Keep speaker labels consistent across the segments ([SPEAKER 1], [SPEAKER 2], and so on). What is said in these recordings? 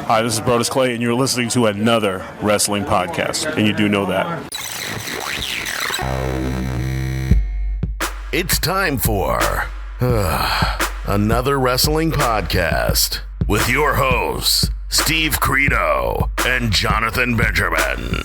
[SPEAKER 1] Hi, this is Brodus Clay, and you're listening to another wrestling podcast, and you do know that.
[SPEAKER 2] It's time for another wrestling podcast with your hosts, Steve Credo and Jonathan Benjamin.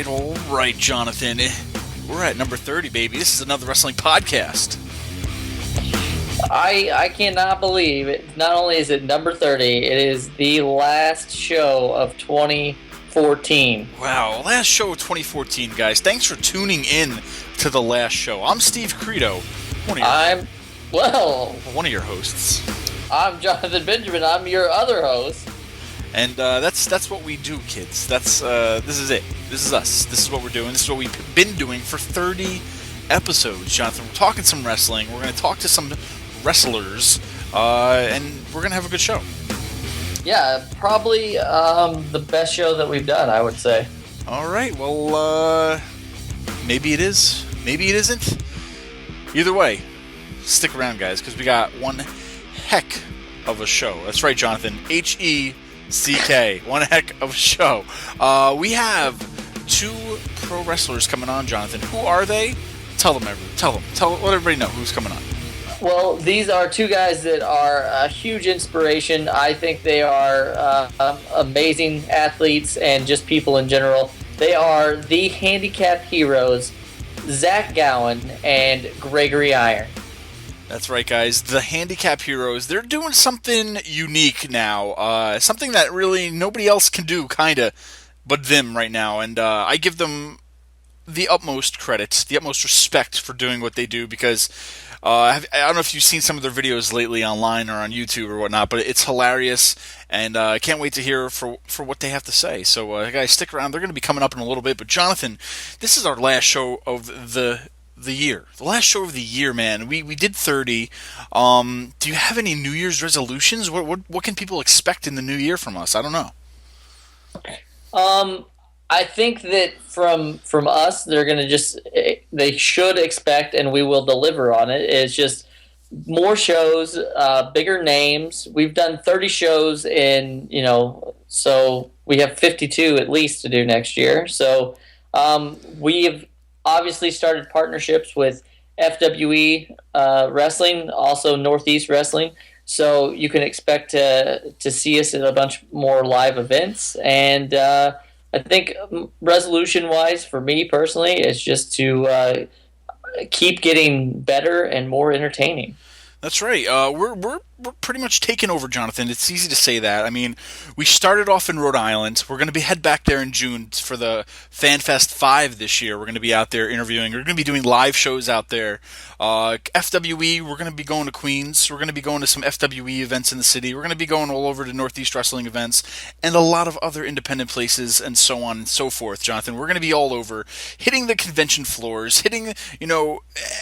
[SPEAKER 3] All right, Jonathan. We're at number 30, baby. This is another wrestling podcast.
[SPEAKER 4] I cannot believe it. Not only is it number 30, it is the last show of 2014.
[SPEAKER 3] Wow, last show of 2014, guys. Thanks for tuning in to the last show. I'm Steve Credo, one of your hosts.
[SPEAKER 4] I'm Jonathan Benjamin. I'm your other host.
[SPEAKER 3] And that's what we do, kids. This is it. This is us. This is what we're doing. This is what we've been doing for 30 episodes, Jonathan. We're talking some wrestling. We're going to talk to some wrestlers, and we're going to have a good show.
[SPEAKER 4] Yeah, probably the best show that we've done, I would say.
[SPEAKER 3] All right. Well, maybe it is. Maybe it isn't. Either way, stick around, guys, because we got one heck of a show. That's right, Jonathan. HECK. One heck of a show. We have two pro wrestlers coming on, Jonathan. Who are they? Tell let everybody know who's coming on.
[SPEAKER 4] Well, these are two guys that are a huge inspiration. I think they are amazing athletes and just people in general. They are the Handicapped heroes, Zach Gowen and Gregory Iron.
[SPEAKER 3] That's right, guys. The Handicapped Heroes, they're doing something unique now. Something that really nobody else can do, kind of, but them right now. And I give them the utmost credit, the utmost respect for doing what they do, because I don't know if you've seen some of their videos lately online or on YouTube or whatnot, but it's hilarious, and I can't wait to hear for what they have to say. So, guys, stick around. They're going to be coming up in a little bit. But, Jonathan, this is our last show of the year. The last show of the year, man. We did 30. Do you have any New Year's resolutions? What can people expect in the new year from us? I don't know.
[SPEAKER 4] I think that from us, they should expect, and we will deliver on it, is just more shows, bigger names. We've done 30 shows so we have 52 at least to do next year. So we have obviously started partnerships with FWE Wrestling, also Northeast Wrestling. So you can expect to see us at a bunch more live events. And I think resolution-wise, for me personally, is just to keep getting better and more entertaining.
[SPEAKER 3] That's right. We're pretty much taking over, Jonathan. It's easy to say that. I mean, we started off in Rhode Island. We're going to head back there in June for the FanFest 5 this year. We're going to be out there interviewing. We're going to be doing live shows out there. FWE, we're going to be going to Queens. We're going to be going to some FWE events in the city. We're going to be going all over to Northeast Wrestling events and a lot of other independent places and so on and so forth, Jonathan. We're going to be all over, hitting the convention floors, hitting,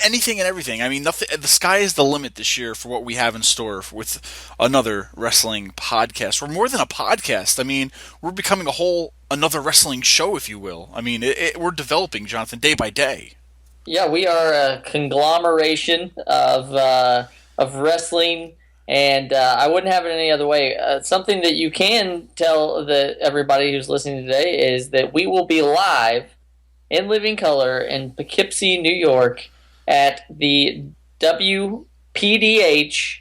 [SPEAKER 3] anything and everything. I mean, the sky is the limit this year for what we have in store with another wrestling podcast. We're more than a podcast. I mean, we're becoming another wrestling show, if you will. I mean, we're developing, Jonathan, day by day.
[SPEAKER 4] Yeah, we are a conglomeration of wrestling, and I wouldn't have it any other way. Something that you can tell everybody who's listening today is that we will be live in living color in Poughkeepsie, New York, at the WPDH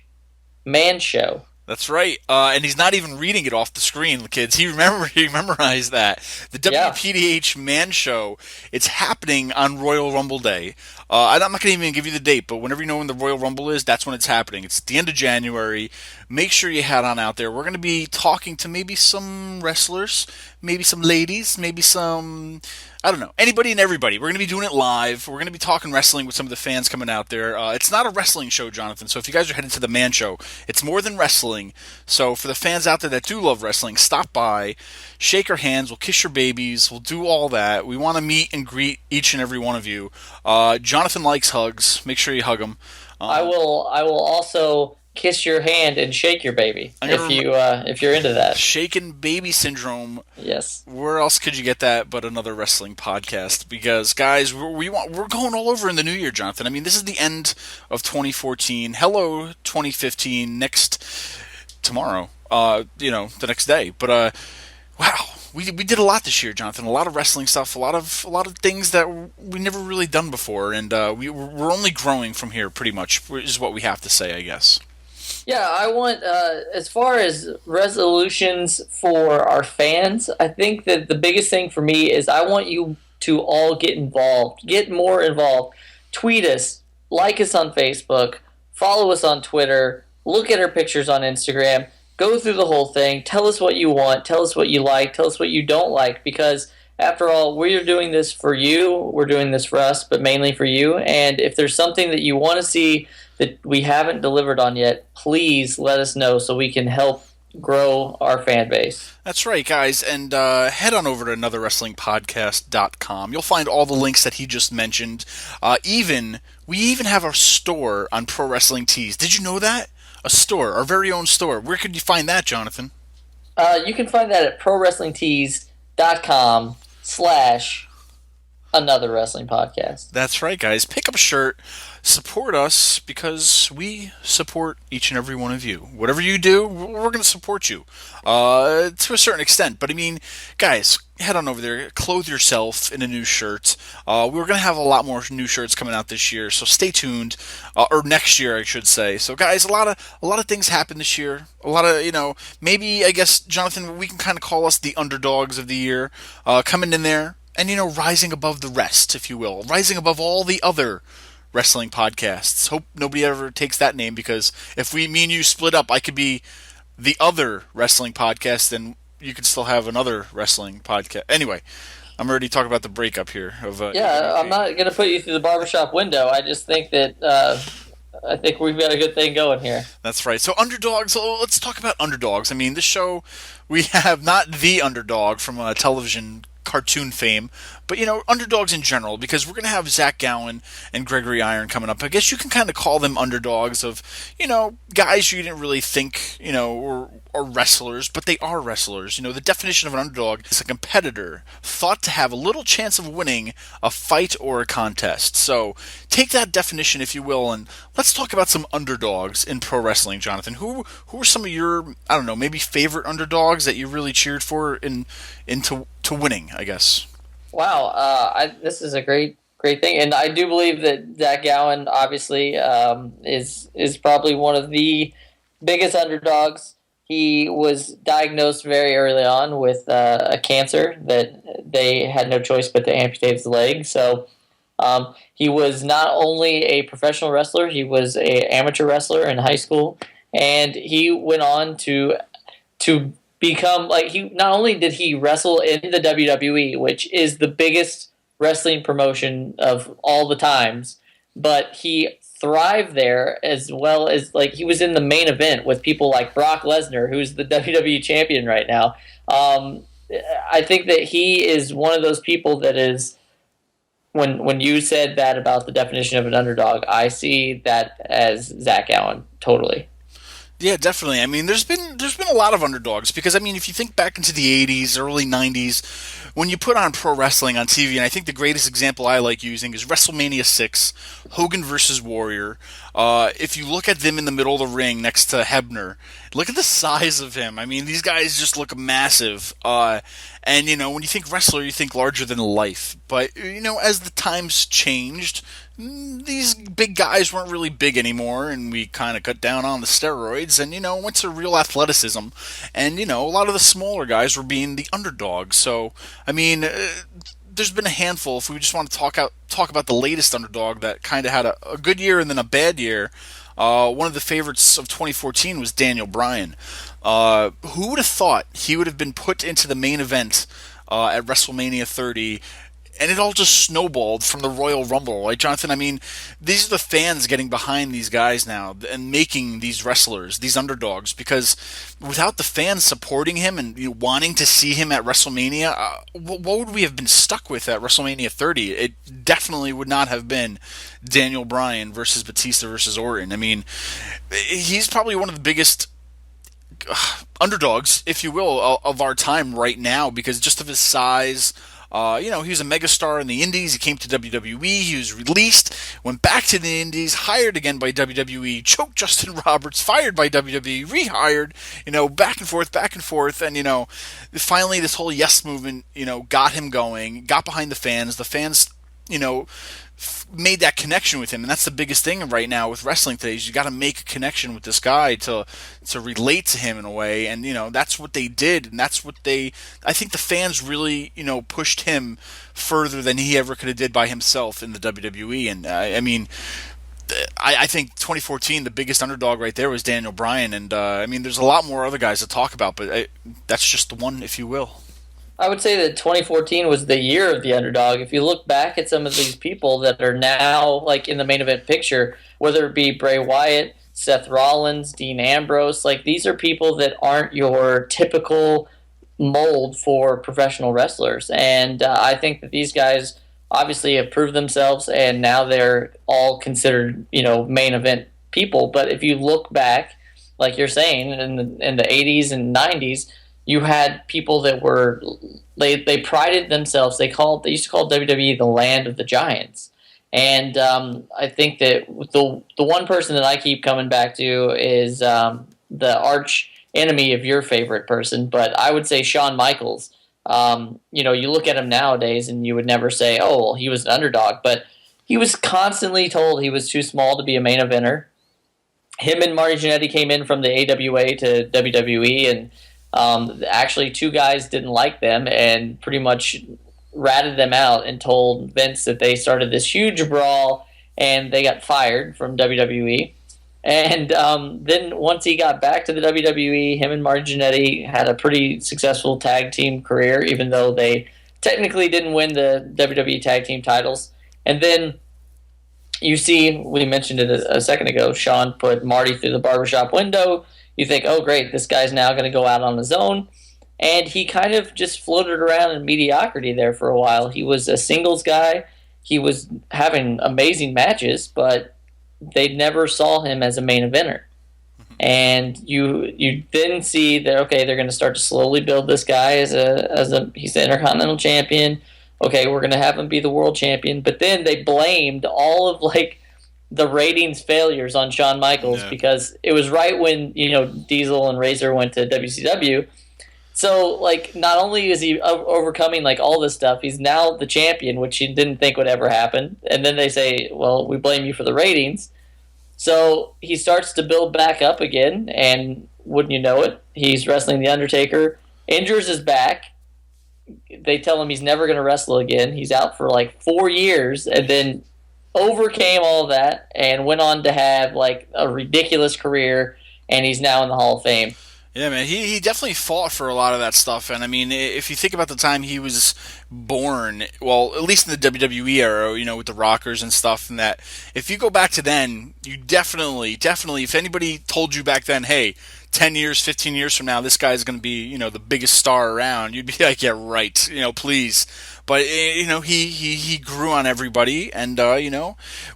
[SPEAKER 4] Man Show.
[SPEAKER 3] That's right, and he's not even reading it off the screen, kids. He memorized that. The WPDH Man Show. It's happening on Royal Rumble Day. I'm not going to even give you the date, but whenever you know when the Royal Rumble is, that's when it's happening. It's the end of January. Make sure you head on out there. We're going to be talking to maybe some wrestlers, maybe some ladies, maybe some, I don't know, anybody and everybody. We're going to be doing it live. We're going to be talking wrestling with some of the fans coming out there. It's not a wrestling show, Jonathan, so if you guys are headed to the Man Show, it's more than wrestling. So for the fans out there that do love wrestling, stop by, shake our hands, we'll kiss your babies, we'll do all that. We want to meet and greet each and every one of you. Jonathan likes hugs. Make sure you hug him.
[SPEAKER 4] I will also kiss your hand and shake your baby if you're into that.
[SPEAKER 3] Shaken baby syndrome.
[SPEAKER 4] Yes.
[SPEAKER 3] Where else could you get that but another wrestling podcast? Because guys, we're going all over in the new year, Jonathan. I mean, this is the end of 2014. Hello 2015 tomorrow. The next day. But wow. We did a lot this year, Jonathan. A lot of wrestling stuff, a lot of things that we never really done before, and we're only growing from here. Pretty much is what we have to say, I guess.
[SPEAKER 4] Yeah, I want as far as resolutions for our fans, I think that the biggest thing for me is I want you to all get involved, get more involved. Tweet us, like us on Facebook, follow us on Twitter, look at our pictures on Instagram. Go through the whole thing. Tell us what you want. Tell us what you like. Tell us what you don't like. Because, after all, we're doing this for you. We're doing this for us, but mainly for you. And if there's something that you want to see that we haven't delivered on yet, please let us know so we can help grow our fan base.
[SPEAKER 3] That's right, guys. And head on over to anotherwrestlingpodcast.com. You'll find all the links that he just mentioned. We even have our store on Pro Wrestling Tees. Did you know that? A store, our very own store. Where could you find that, Jonathan?
[SPEAKER 4] You can find that at prowrestlingtees.com/anotherwrestlingpodcast.
[SPEAKER 3] That's right, guys. Pick up a shirt. Support us because we support each and every one of you. Whatever you do, we're going to support you to a certain extent. But I mean, guys, head on over there, clothe yourself in a new shirt. We're going to have a lot more new shirts coming out this year, so stay tuned. Or next year, I should say. So, guys, a lot of things happened this year. A lot of, maybe I guess, Jonathan, we can kind of call us the underdogs of the year, coming in there and rising above the rest, if you will, rising above all the other wrestling podcasts. Hope nobody ever takes that name, because if me and you split up, I could be the other wrestling podcast and you could still have another wrestling podcast. Anyway, I'm already talking about the breakup here.
[SPEAKER 4] I'm not going to put you through the barbershop window. I just think that I think we've got a good thing going here.
[SPEAKER 3] That's right. So Underdogs, let's talk about Underdogs. I mean, this show, we have not the Underdog from television cartoon fame, but underdogs in general, because we're going to have Zach Gowen and Gregory Iron coming up. I guess you can kind of call them underdogs of guys you didn't really think or wrestlers, but they are wrestlers. The definition of an underdog is a competitor thought to have a little chance of winning a fight or a contest. So take that definition, if you will, and let's talk about some underdogs in pro wrestling, Jonathan. Who are some of your, I don't know, maybe favorite underdogs that you really cheered for into winning, I guess?
[SPEAKER 4] Wow, this is a great thing, and I do believe that Zach Gowen obviously is probably one of the biggest underdogs. He was diagnosed very early on with a cancer that they had no choice but to amputate his leg. So he was not only a professional wrestler, he was an amateur wrestler in high school, and he went on to become, not only did he wrestle in the WWE, which is the biggest wrestling promotion of all the times, but he thrived there, as well as he was in the main event with people like Brock Lesnar, who's the WWE champion right now. I think that he is one of those people that is, when you said that about the definition of an underdog, I see that as Zach Gowen, totally.
[SPEAKER 3] Yeah, definitely. I mean, there's been a lot of underdogs, because I mean, if you think back into the 80s, early 90s, when you put on pro wrestling on TV, and I think the greatest example I like using is WrestleMania 6, Hogan versus Warrior. If you look at them in the middle of the ring next to Hebner, look at the size of him. I mean, these guys just look massive. And when you think wrestler, you think larger than life. But as the times changed, these big guys weren't really big anymore, and we kind of cut down on the steroids and, went to real athleticism. And, a lot of the smaller guys were being the underdogs. So, I mean, there's been a handful. If we just want to talk about the latest underdog that kind of had a good year and then a bad year, One of the favorites of 2014 was Daniel Bryan. Who would have thought he would have been put into the main event at WrestleMania 30? And it all just snowballed from the Royal Rumble, right, Jonathan? I mean, these are the fans getting behind these guys now and making these wrestlers, these underdogs, because without the fans supporting him and wanting to see him at WrestleMania, what would we have been stuck with at WrestleMania 30? It definitely would not have been Daniel Bryan versus Batista versus Orton. I mean, he's probably one of the biggest underdogs, if you will, of our time right now because just of his size. He was a megastar in the Indies. He came to WWE. He was released, went back to the Indies, hired again by WWE, choked Justin Roberts, fired by WWE, rehired, back and forth. And, finally this whole yes movement, got him going, got behind the fans. The fans, made that connection with him, and that's the biggest thing right now with wrestling today. Is you got to make a connection with this guy to relate to him in a way, and that's what they did, and that's what I think the fans really pushed him further than he ever could have did by himself in the WWE. And I think 2014 the biggest underdog right there was Daniel Bryan, and there's a lot more other guys to talk about, but that's just the one, if you will.
[SPEAKER 4] I would say that 2014 was the year of the underdog. If you look back at some of these people that are now like in the main event picture, whether it be Bray Wyatt, Seth Rollins, Dean Ambrose, like these are people that aren't your typical mold for professional wrestlers. And I think that these guys obviously have proved themselves, and now they're all considered, main event people. But if you look back, like you're saying, in the 80s and 90s, you had people that were they prided themselves. They used to call WWE the land of the giants, and I think that the one person that I keep coming back to is the arch enemy of your favorite person, but I would say Shawn Michaels. You look at him nowadays, and you would never say, "Oh, well, he was an underdog," but he was constantly told he was too small to be a main eventer. Him and Marty Jannetty came in from the AWA to WWE, and actually, two guys didn't like them and pretty much ratted them out and told Vince that they started this huge brawl and they got fired from WWE. And then once he got back to the WWE, him and Marty Jannetty had a pretty successful tag team career, even though they technically didn't win the WWE tag team titles. And then you see, we mentioned it a second ago, Shawn put Marty through the barbershop window. You think, oh, great, this guy's now going to go out on his own. And he kind of just floated around in mediocrity there for a while. He was a singles guy. He was having amazing matches, but they never saw him as a main eventer. And you then see that, okay, they're going to start to slowly build this guy as he's the Intercontinental Champion. Okay, we're going to have him be the World Champion. But then they blamed all of, the ratings failures on Shawn Michaels because it was right when Diesel and Razor went to WCW. So not only is he overcoming all this stuff, he's now the champion, which he didn't think would ever happen. And then they say, well, we blame you for the ratings. So he starts to build back up again, and wouldn't you know it, he's wrestling The Undertaker, injures his back. They tell him he's never going to wrestle again. He's out for 4 years, and then overcame all that and went on to have a ridiculous career, and he's now in the Hall of Fame.
[SPEAKER 3] Yeah, man, he definitely fought for a lot of that stuff, and if you think about the time he was born, well, at least in the WWE era, with the Rockers and stuff, and that, if you go back to then, you definitely, if anybody told you back then, hey, 10 years, 15 years from now, this guy's going to be, the biggest star around, you'd be like, yeah, right, please. But, he grew on everybody, and,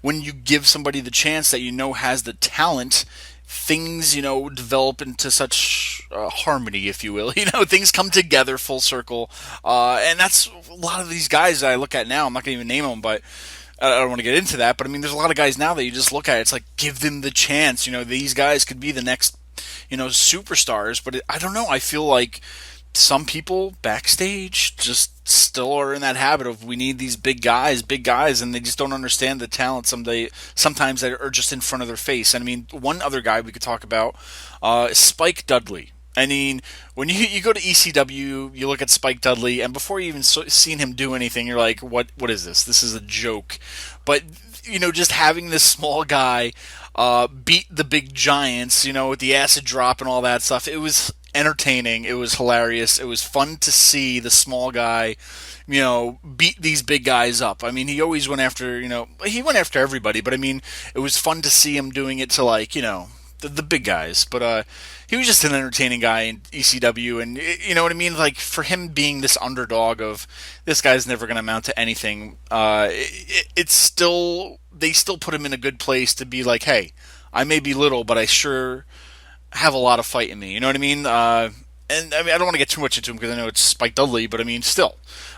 [SPEAKER 3] when you give somebody the chance that has the talent, things, develop into such harmony, if you will. Things come together full circle. And that's a lot of these guys that I look at now. I'm not going to even name them, but I don't want to get into that. But, there's a lot of guys now that you just look at. It's like, give them the chance. These guys could be the next, superstars. But I don't know. I feel like some people backstage just still are in that habit of we need these big guys, and they just don't understand the talent sometimes that are just in front of their face. And one other guy we could talk about is Spike Dudley. I mean, when you go to ECW, you look at Spike Dudley, and before you even seen him do anything, you're like, what is this? This is a joke. But just having this small guy beat the big giants, with the acid drop and all that stuff, it was entertaining. It was hilarious. It was fun to see the small guy, beat these big guys up. I mean, he always went after, he went after everybody, but I mean, it was fun to see him doing it to the big guys. But he was just an entertaining guy in ECW, and you know what I mean. Like for him being this underdog of this guy's never going to amount to anything. It's still they still put him in a good place to be like, hey, I may be little, but I sure have a lot of fight in me. You know what I mean? And I mean, I don't want to get too much into him because I know it's Spike Dudley, but I mean, still,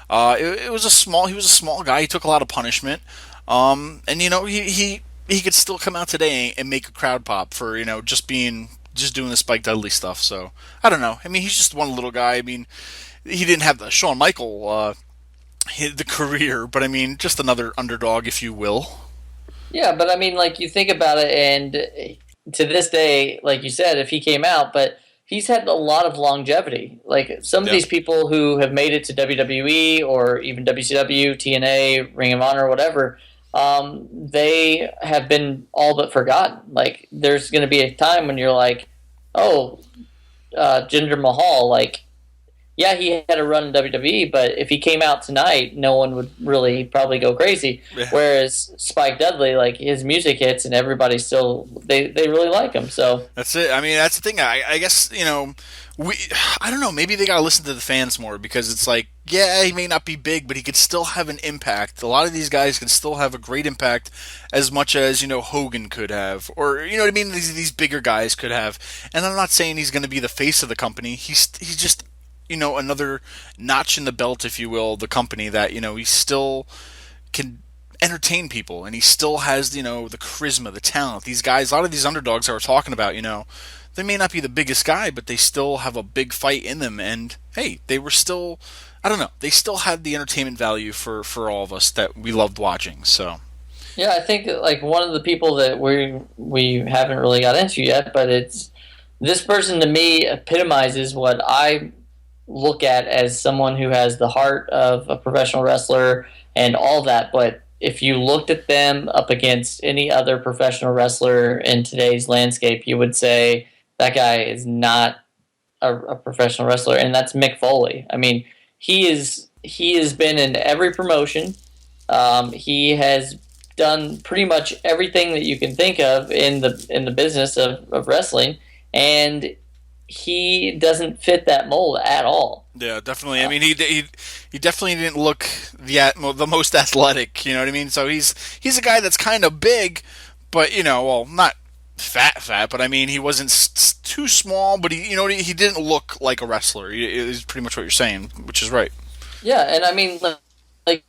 [SPEAKER 3] he was a small guy. He took a lot of punishment, and he could still come out today and make a crowd pop for just doing the Spike Dudley stuff. So I don't know. I mean, he's just one little guy. I mean, he didn't have the Shawn Michael the career, but I mean, just another underdog, if you will.
[SPEAKER 4] Yeah, but I mean, like you think about it, and to this day, like you said, if he came out, but he's had a lot of longevity. Like some of these people who have made it to WWE or even WCW, TNA, Ring of Honor, whatever. They have been all but forgotten. Like, there's going to be a time when you're like, oh, Jinder Mahal, like, yeah, he had a run in WWE, but if he came out tonight, no one would really probably go crazy. Yeah. Whereas Spike Dudley, like, his music hits and everybody still, they really like him. So
[SPEAKER 3] that's it. I mean, that's the thing. I guess, I don't know, maybe they got to listen to the fans more because it's like, yeah, he may not be big, but he could still have an impact. A lot of these guys can still have a great impact as much as, Hogan could have. Or, you know what I mean? These bigger guys could have. And I'm not saying he's going to be the face of the company. He's just, another notch in the belt, if you will, the company that, he still can entertain people. And he still has, the charisma, the talent. These guys, a lot of these underdogs that we're talking about, they may not be the biggest guy, but they still have a big fight in them. And, hey, they were still... I don't know. They still had the entertainment value for all of us that we loved watching. So,
[SPEAKER 4] yeah, I think like one of the people that we haven't really got into yet, but it's this person to me epitomizes what I look at as someone who has the heart of a professional wrestler and all that. But if you looked at them up against any other professional wrestler in today's landscape, you would say that guy is not a professional wrestler, and that's Mick Foley. I mean. He has been in every promotion. He has done pretty much everything that you can think of in the business of wrestling, and he doesn't fit that mold at all.
[SPEAKER 3] Yeah, definitely. I mean, he definitely didn't look the most athletic. You know what I mean? So he's a guy that's kind of big, but not fat, but I mean, he wasn't too small, but he didn't look like a wrestler. Is pretty much what you're saying, which is right.
[SPEAKER 4] Yeah, and I mean, like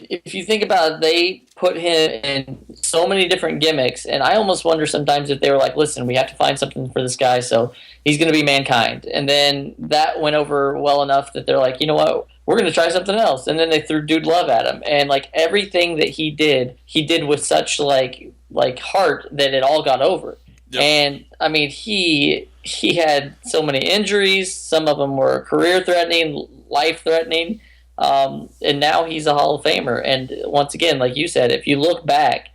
[SPEAKER 4] if you think about it, they put him in so many different gimmicks, and I almost wonder sometimes if they were like, listen, we have to find something for this guy, so he's going to be Mankind. And then that went over well enough that they're like, you know what, we're going to try something else. And then they threw Dude Love at him. And like everything that he did with such like heart that it all got over. Yep. And I mean, he had so many injuries. Some of them were career-threatening, life-threatening. And now he's a Hall of Famer. And once again, like you said, if you look back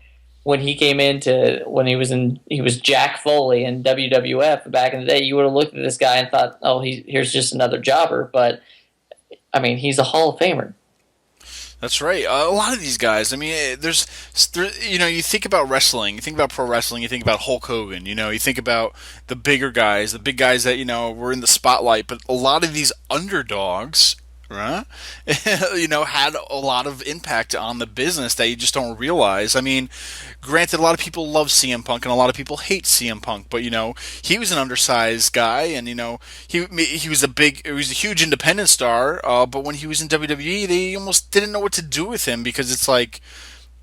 [SPEAKER 4] when he came when he was Jack Foley in WWF back in the day, you would have looked at this guy and thought, oh, here's just another jobber. But I mean, he's a Hall of Famer.
[SPEAKER 3] That's right. A lot of these guys. I mean, there's you think about wrestling, you think about pro wrestling, you think about Hulk Hogan. You think about the bigger guys, the big guys that were in the spotlight. But a lot of these underdogs, right? Had a lot of impact on the business that you just don't realize. I mean, granted, a lot of people love CM Punk and a lot of people hate CM Punk, but he was an undersized guy, and he was a huge independent star. But when he was in WWE, they almost didn't know what to do with him because it's like,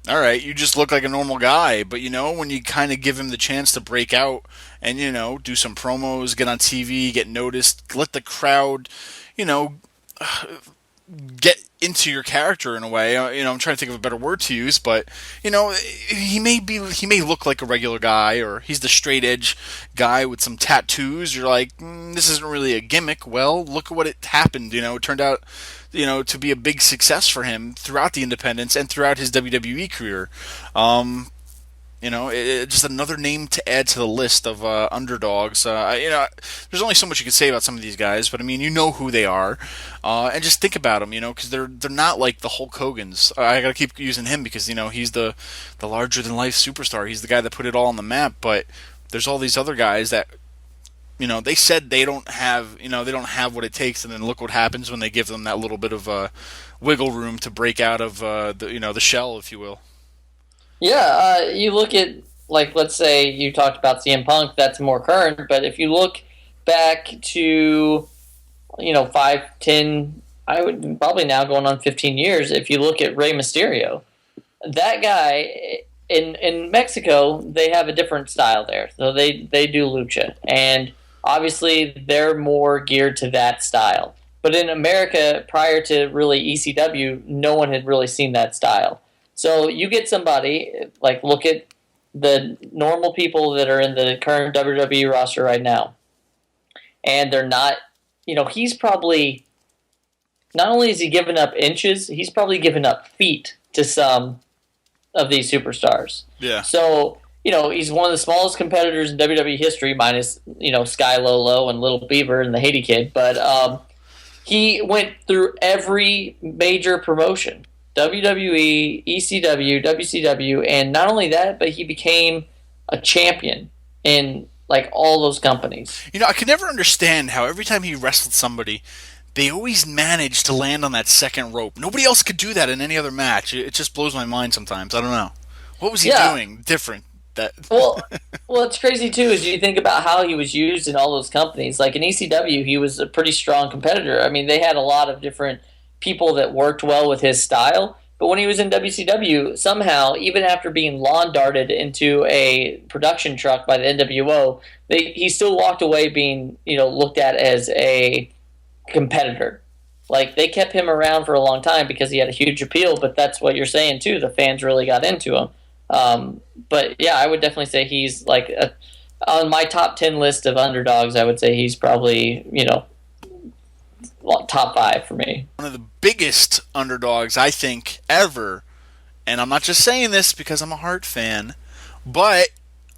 [SPEAKER 3] all right, you just look like a normal guy, but when you kind of give him the chance to break out and do some promos, get on TV, get noticed, let the crowd, get into your character in a way. I'm trying to think of a better word to use, but he may look like a regular guy, or he's the straight edge guy with some tattoos. You're like, this isn't really a gimmick. Well, look at what it happened. It turned out, to be a big success for him throughout the independents and throughout his WWE career. Just another name to add to the list of underdogs. There's only so much you can say about some of these guys, but I mean, you know who they are, and just think about them, because they're not like the Hulk Hogan's. I gotta keep using him because he's the larger than life superstar. He's the guy that put it all on the map. But there's all these other guys that they said they don't have what it takes, and then look what happens when they give them that little bit of wiggle room to break out of the shell, if you will.
[SPEAKER 4] Yeah, you look at, like, let's say you talked about CM Punk, that's more current, but if you look back to, 5, 10, I would probably now going on 15 years, if you look at Rey Mysterio, that guy, in Mexico, they have a different style there. So they do lucha, and obviously they're more geared to that style. But in America, prior to really ECW, no one had really seen that style. So you get somebody, like, look at the normal people that are in the current WWE roster right now. And they're not, he's probably, not only is he giving up inches, he's probably giving up feet to some of these superstars.
[SPEAKER 3] Yeah.
[SPEAKER 4] So, he's one of the smallest competitors in WWE history, minus, Sky Lolo and Little Beaver and the Haiti Kid. But he went through every major promotion. WWE, ECW, WCW, and not only that, but he became a champion in, like, all those companies.
[SPEAKER 3] I could never understand how every time he wrestled somebody, they always managed to land on that second rope. Nobody else could do that in any other match. It just blows my mind sometimes. I don't know. What was he doing different?
[SPEAKER 4] Well, it's crazy, too, is you think about how he was used in all those companies. Like, in ECW, he was a pretty strong competitor. I mean, they had a lot of different people that worked well with his style, but when he was in WCW, somehow, even after being lawn darted into a production truck by the NWO, he still walked away being, looked at as a competitor. Like, they kept him around for a long time because he had a huge appeal, but that's what you're saying too, the fans really got into him. But yeah, I would definitely say he's like on my top 10 list of underdogs. I would say he's probably top 5 for me.
[SPEAKER 3] One of the biggest underdogs, I think, ever, and I'm not just saying this because I'm a Hart fan, but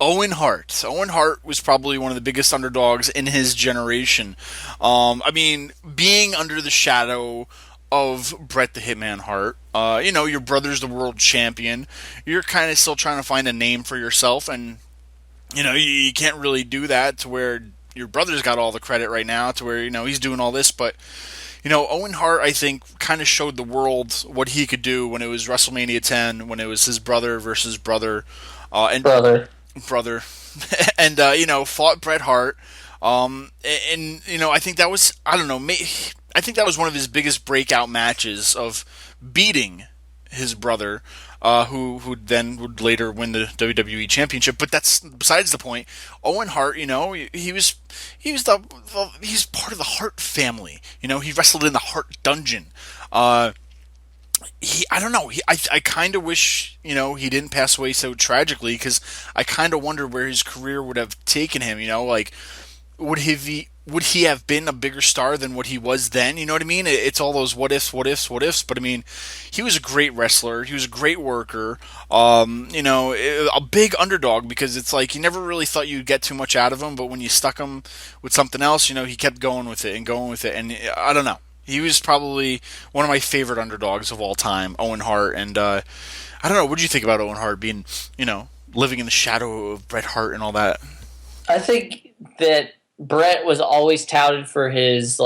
[SPEAKER 3] Owen Hart. Owen Hart was probably one of the biggest underdogs in his generation. I mean, being under the shadow of Bret the Hitman Hart, your brother's the world champion, you're kind of still trying to find a name for yourself, and you can't really do that to where your brother's got all the credit right now, to where he's doing all this. But Owen Hart, I think, kind of showed the world what he could do when it was WrestleMania 10, when it was his brother versus brother, and brother, and fought Bret Hart, and I think that was, I don't know, I think that was one of his biggest breakout matches of beating his brother, who then would later win the WWE Championship. But that's besides the point. Owen Hart, he's part of the Hart family. He wrestled in the Hart Dungeon. I don't know. I kind of wish he didn't pass away so tragically, because I kind of wonder where his career would have taken him. Like, would he have been a bigger star than what he was then? You know what I mean? It's all those what ifs. But I mean, he was a great wrestler. He was a great worker. A big underdog, because it's like you never really thought you'd get too much out of him, but when you stuck him with something else, he kept going with it. And I don't know. He was probably one of my favorite underdogs of all time, Owen Hart. And I don't know. What do you think about Owen Hart being, living in the shadow of Bret Hart and all that?
[SPEAKER 4] I think that Bret was always touted for his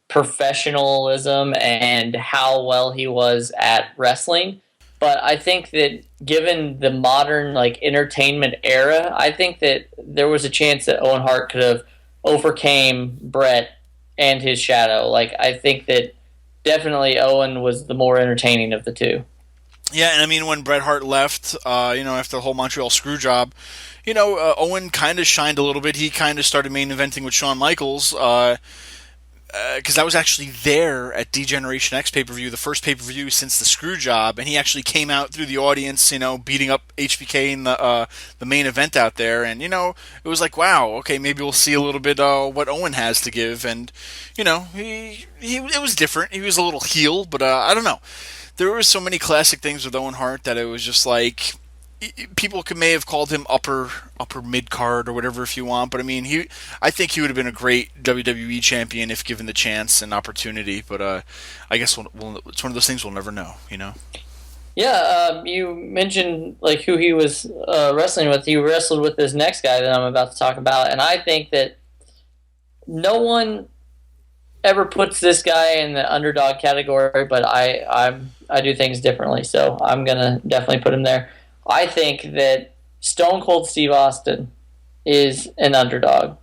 [SPEAKER 4] professionalism and how well he was at wrestling. But I think that given the modern entertainment era, I think that there was a chance that Owen Hart could have overcame Bret and his shadow. I think that definitely Owen was the more entertaining of the two.
[SPEAKER 3] Yeah, and I mean, when Bret Hart left, after the whole Montreal screw job, Owen kind of shined a little bit. He kind of started main eventing with Shawn Michaels. because I was actually there at D-Generation X pay-per-view, the first pay-per-view since the screw job, and he actually came out through the audience, beating up HBK in the main event out there, and it was like, wow, okay, maybe we'll see a little bit what Owen has to give, and he it was different. He was a little heel, but I don't know. There were so many classic things with Owen Hart that it was just like, people may have called him upper mid card or whatever if you want, but I mean, I think he would have been a great WWE champion if given the chance and opportunity. But I guess it's one of those things we'll never know.
[SPEAKER 4] Yeah, you mentioned like who he was wrestling with. He wrestled with this next guy that I'm about to talk about, and I think that no one ever puts this guy in the underdog category, but I do things differently, so I'm gonna definitely put him there. I think that Stone Cold Steve Austin is an underdog.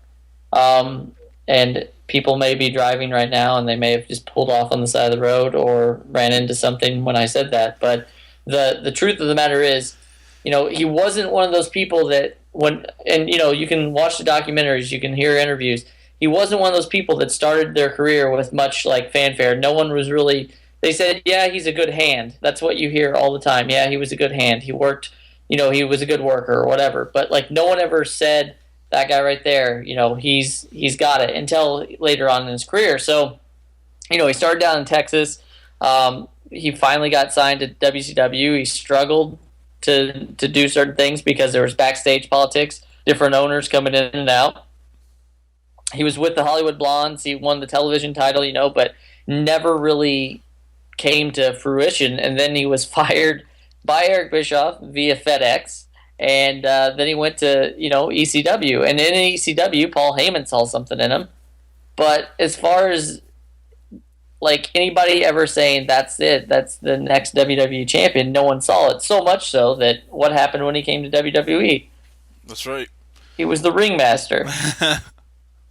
[SPEAKER 4] And people may be driving right now and they may have just pulled off on the side of the road or ran into something when I said that. But the truth of the matter is, he wasn't one of those people that you can watch the documentaries, you can hear interviews. He wasn't one of those people that started their career with much like fanfare. No one was really... They said, yeah, he's a good hand. That's what you hear all the time. Yeah, he was a good hand. He worked, he was a good worker or whatever. But like no one ever said that guy right there, he's got it until later on in his career. So, he started down in Texas. He finally got signed to WCW. He struggled to do certain things because there was backstage politics, different owners coming in and out. He was with the Hollywood Blondes. He won the television title, but never really came to fruition, and then he was fired by Eric Bischoff via FedEx, and then he went to ECW, and in ECW Paul Heyman saw something in him, but as far as like anybody ever saying that's the next WWE champion, no one saw it, so much so that what happened when he came to WWE?
[SPEAKER 3] That's right,
[SPEAKER 4] he was the ringmaster.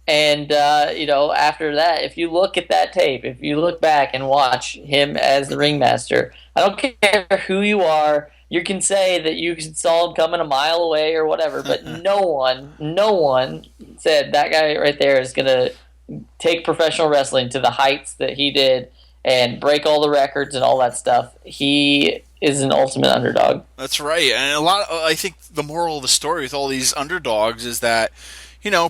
[SPEAKER 4] And, after that, if you look at that tape, if you look back and watch him as the ringmaster, I don't care who you are, you can say that you saw him coming a mile away or whatever, but no one said that guy right there is going to take professional wrestling to the heights that he did and break all the records and all that stuff. He is an ultimate underdog.
[SPEAKER 3] That's right. And I think the moral of the story with all these underdogs is that,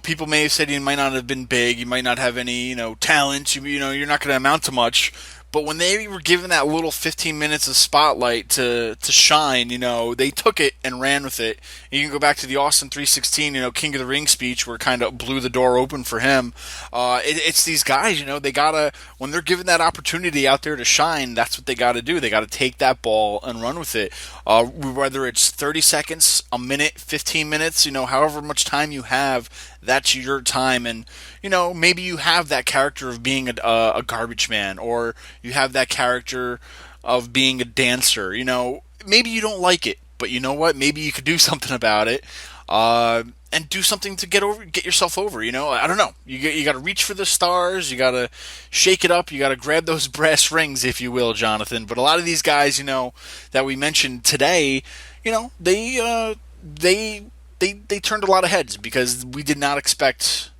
[SPEAKER 3] people may have said you might not have been big, you might not have any, talent, you're not going to amount to much. But when they were given that little 15 minutes of spotlight to shine, they took it and ran with it. And you can go back to the Austin 316, King of the Ring speech where it kind of blew the door open for him. It's these guys, they gotta, when they're given that opportunity out there to shine, that's what they gotta do. They gotta take that ball and run with it. Whether it's 30 seconds, a minute, 15 minutes, however much time you have, that's your time. And, maybe you have that character of being a garbage man, or you have that character of being a dancer. Maybe you don't like it, but you know what? Maybe you could do something about it, and do something to get yourself over. I don't know. You got to reach for the stars. You got to shake it up. You got to grab those brass rings, if you will, Jonathan. But a lot of these guys, that we mentioned today, they turned a lot of heads because we did not expect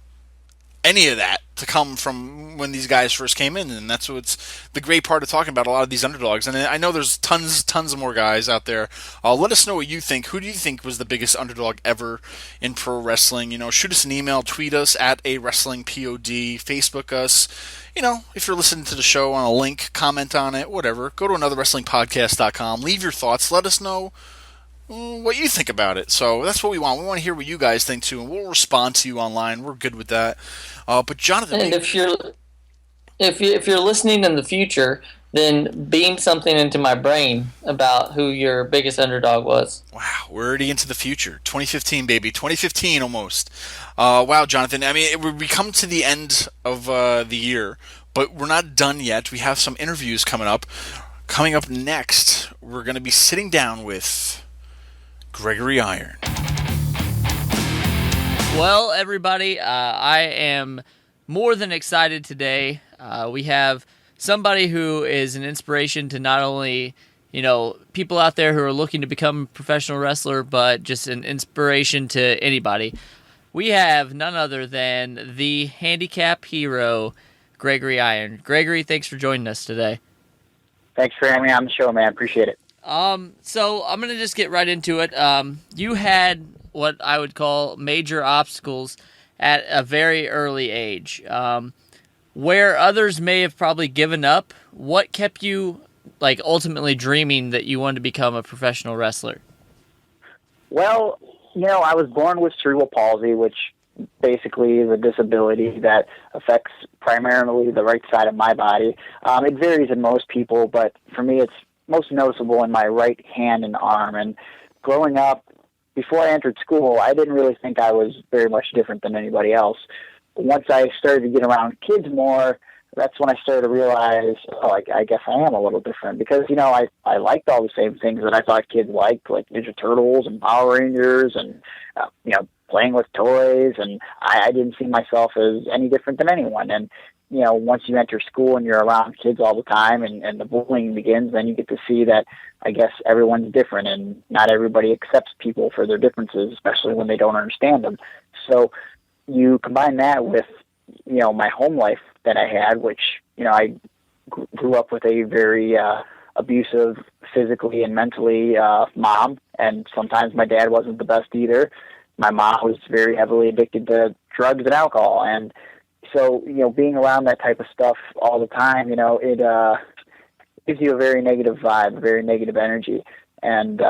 [SPEAKER 3] any of that to come from when these guys first came in, and that's what's the great part of talking about a lot of these underdogs. And I know there's tons of more guys out there. Let us know what you think. Who do you think was the biggest underdog ever in pro wrestling? Shoot us an email, tweet us at @WrestlingPod, Facebook us. If you're listening to the show on a link, comment on it, whatever. Go to anotherwrestlingpodcast.com. Leave your thoughts. Let us know what you think about it. So that's what we want. We want to hear what you guys think too, and we'll respond to you online. We're good with that. But Jonathan,
[SPEAKER 4] and if you're listening in the future, then beam something into my brain about who your biggest underdog was.
[SPEAKER 3] Wow, we're already into the future. 2015, baby. 2015 almost. Wow, Jonathan. I mean, we come to the end of the year, but we're not done yet. We have some interviews coming up. Coming up next, we're going to be sitting down with Gregory Iron.
[SPEAKER 5] Well, everybody, I am more than excited today. We have somebody who is an inspiration to not only, people out there who are looking to become a professional wrestler, but just an inspiration to anybody. We have none other than the handicap hero, Gregory Iron. Gregory, thanks for joining us today.
[SPEAKER 6] Thanks for having me on the show, man. Appreciate it.
[SPEAKER 5] So I'm going to just get right into it. You had what I would call major obstacles at a very early age. Where others may have probably given up, what kept you ultimately dreaming that you wanted to become a professional wrestler?
[SPEAKER 6] Well, I was born with cerebral palsy, which basically is a disability that affects primarily the right side of my body. It varies in most people, but for me it's most noticeable in my right hand and arm. And growing up, before I entered school, I didn't really think I was very much different than anybody else. Once I started to get around kids more, that's when I started to realize, I guess I am a little different. Because, I liked all the same things that I thought kids liked, like Ninja Turtles and Power Rangers and, playing with toys. And I didn't see myself as any different than anyone. And, once you enter school and you're around kids all the time and the bullying begins, then you get to see that, I guess, everyone's different and not everybody accepts people for their differences, especially when they don't understand them. So you combine that with, my home life that I had, which, I grew up with a very abusive physically and mentally mom, and sometimes my dad wasn't the best either. My mom was very heavily addicted to drugs and alcohol, and so, being around that type of stuff all the time, it gives you a very negative vibe, a very negative energy, and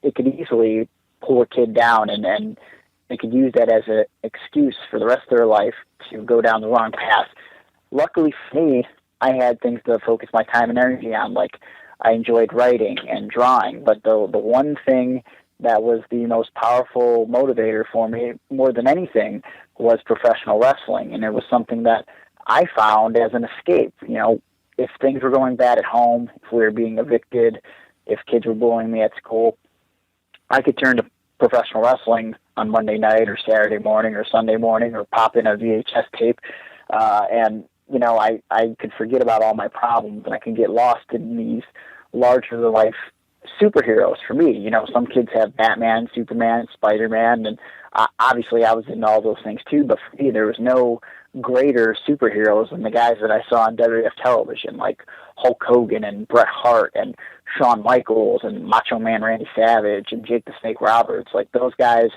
[SPEAKER 6] it could easily pull a kid down, and they could use that as an excuse for the rest of their life to go down the wrong path. Luckily for me, I had things to focus my time and energy on, like I enjoyed writing and drawing, but the one thing that was the most powerful motivator for me, more than anything, was professional wrestling. And it was something that I found as an escape. If things were going bad at home, if we were being evicted, if kids were bullying me at school, I could turn to professional wrestling on Monday night or Saturday morning or Sunday morning or pop in a VHS tape. And, I could forget about all my problems and I could get lost in these larger-than-life superheroes for me. Some kids have Batman, Superman, Spider-Man, and obviously I was into all those things too, but for me there was no greater superheroes than the guys that I saw on WWF television, like Hulk Hogan and Bret Hart and Shawn Michaels and Macho Man Randy Savage and Jake the Snake Roberts. Like, those guys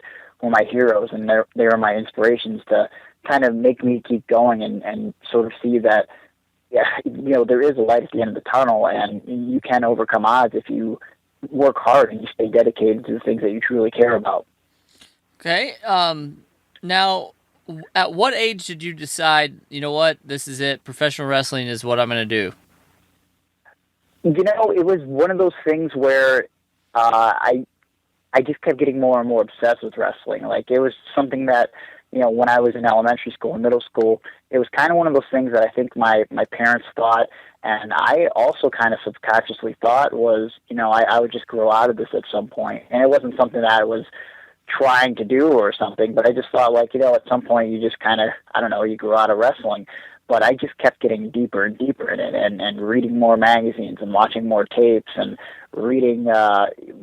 [SPEAKER 6] were my heroes, and they were my inspirations to kind of make me keep going and sort of see that, there is a light at the end of the tunnel, and you can overcome odds if you work hard and you stay dedicated to the things that you truly care about. Okay.
[SPEAKER 5] Now, at what age did you decide, this is it, professional wrestling is what I'm going to do?
[SPEAKER 6] It was one of those things where I just kept getting more and more obsessed with wrestling. Like, it was something that, when I was in elementary school and middle school, it was kind of one of those things that I think my parents thought, and I also kind of subconsciously thought was, I would just grow out of this at some point. And it wasn't something that I was trying to do or something, but I just thought, at some point you just kind of, you grow out of wrestling. But I just kept getting deeper and deeper in it, and reading more magazines and watching more tapes and reading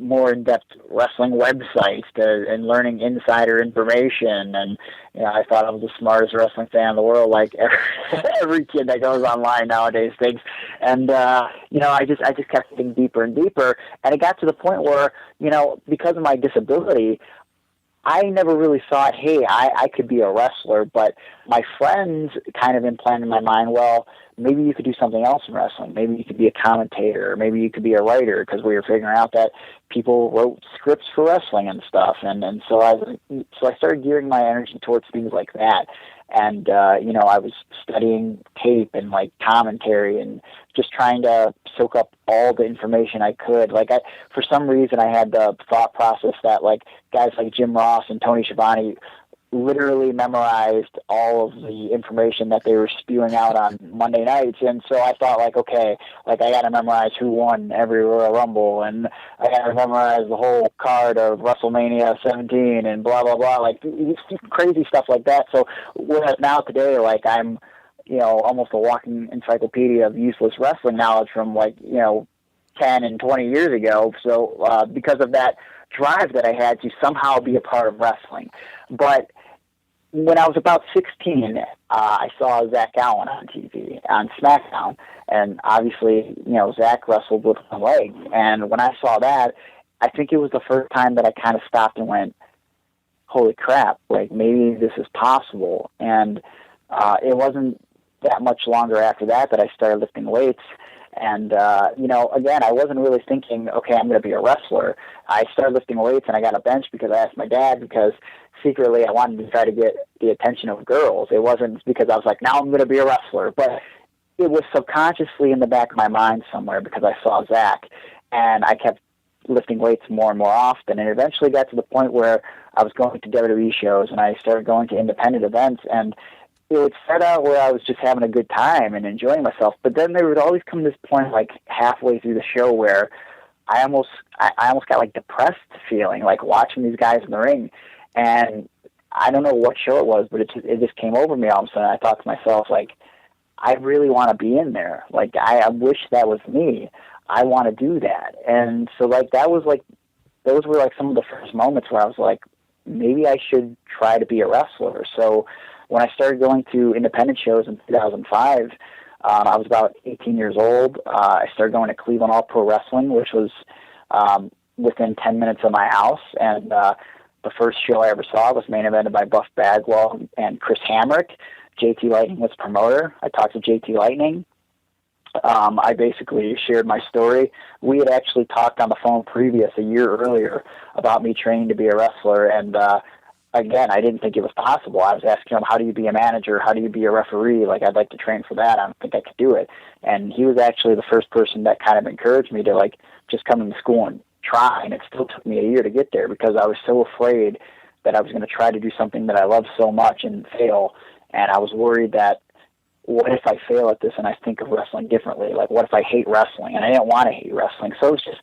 [SPEAKER 6] more in-depth wrestling websites and learning insider information. And I thought I was the smartest wrestling fan in the world, like every kid that goes online nowadays thinks. And I just kept getting deeper and deeper, and it got to the point where, because of my disability, I never really thought, hey, I could be a wrestler, but my friends kind of implanted in my mind, well, maybe you could do something else in wrestling. Maybe you could be a commentator, or maybe you could be a writer, because we were figuring out that people wrote scripts for wrestling and stuff. And so I started gearing my energy towards things like that. And, I was studying tape and, commentary and just trying to soak up all the information I could. For some reason, I had the thought process that, guys like Jim Ross and Tony Schiavone literally memorized all of the information that they were spewing out on Monday nights. And so I thought, okay, I got to memorize who won every Royal Rumble, and I got to memorize the whole card of WrestleMania 17 and blah, blah, blah, crazy stuff like that. So whereas now today, I'm, almost a walking encyclopedia of useless wrestling knowledge from 10 and 20 years ago. So because of that drive that I had to somehow be a part of wrestling. But when I was about 16, I saw Zach Allen on TV, on SmackDown. And obviously, Zach wrestled with one leg. And when I saw that, I think it was the first time that I kind of stopped and went, holy crap, like maybe this is possible. And it wasn't that much longer after that I started lifting weights. And, again, I wasn't really thinking, okay, I'm going to be a wrestler. I started lifting weights and I got a bench because I asked my dad, because secretly I wanted to try to get the attention of girls. It wasn't because I was like, now I'm going to be a wrestler. But it was subconsciously in the back of my mind somewhere because I saw Zach, and I kept lifting weights more and more often, and eventually got to the point where I was going to WWE shows and I started going to independent events, and it would start out where I was just having a good time and enjoying myself, but then there would always come this point like halfway through the show where I almost got like depressed feeling, like watching these guys in the ring. And I don't know what show it was, but it just came over me all of a sudden. I thought to myself, like, I really want to be in there. Like, I wish that was me. I want to do that. And so like those were like some of the first moments where I was like, maybe I should try to be a wrestler. So when I started going to independent shows in 2005, I was about 18 years old. I started going to Cleveland All Pro Wrestling, which was within 10 minutes of my house. And the first show I ever saw was main evented by Buff Bagwell and Chris Hamrick. JT Lightning was promoter. I talked to JT Lightning. I basically shared my story. We had actually talked on the phone a year earlier about me training to be a wrestler, and again, I didn't think it was possible. I was asking him, how do you be a manager? How do you be a referee? Like, I'd like to train for that. I don't think I could do it. And he was actually the first person that kind of encouraged me to, like, just come into school and try. And it still took me a year to get there because I was so afraid that I was going to try to do something that I loved so much and fail. And I was worried that, what if I fail at this and I think of wrestling differently? Like, what if I hate wrestling? And I didn't want to hate wrestling. So it's just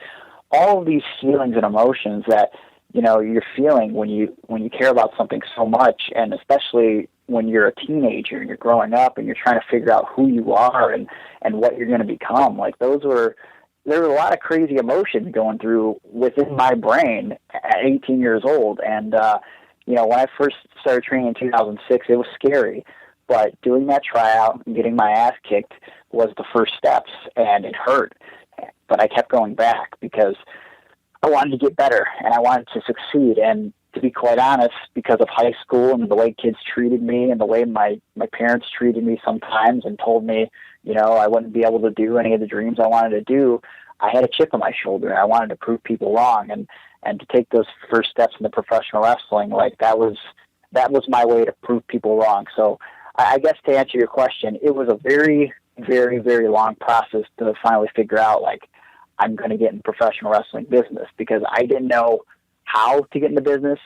[SPEAKER 6] all of these feelings and emotions that, you're feeling when you care about something so much, and especially when you're a teenager and you're growing up and you're trying to figure out who you are and what you're going to become. Like, there were a lot of crazy emotions going through within my brain at 18 years old. And, when I first started training in 2006, it was scary. But doing that tryout and getting my ass kicked was the first steps, and it hurt. But I kept going back because I wanted to get better and I wanted to succeed. And to be quite honest, because of high school and the way kids treated me and the way my parents treated me sometimes and told me, I wouldn't be able to do any of the dreams I wanted to do, I had a chip on my shoulder and I wanted to prove people wrong. And to take those first steps into professional wrestling, like that was my way to prove people wrong. So I guess to answer your question, it was a very, very, very long process to finally figure out, like, I'm going to get in professional wrestling business, because I didn't know how to get into business,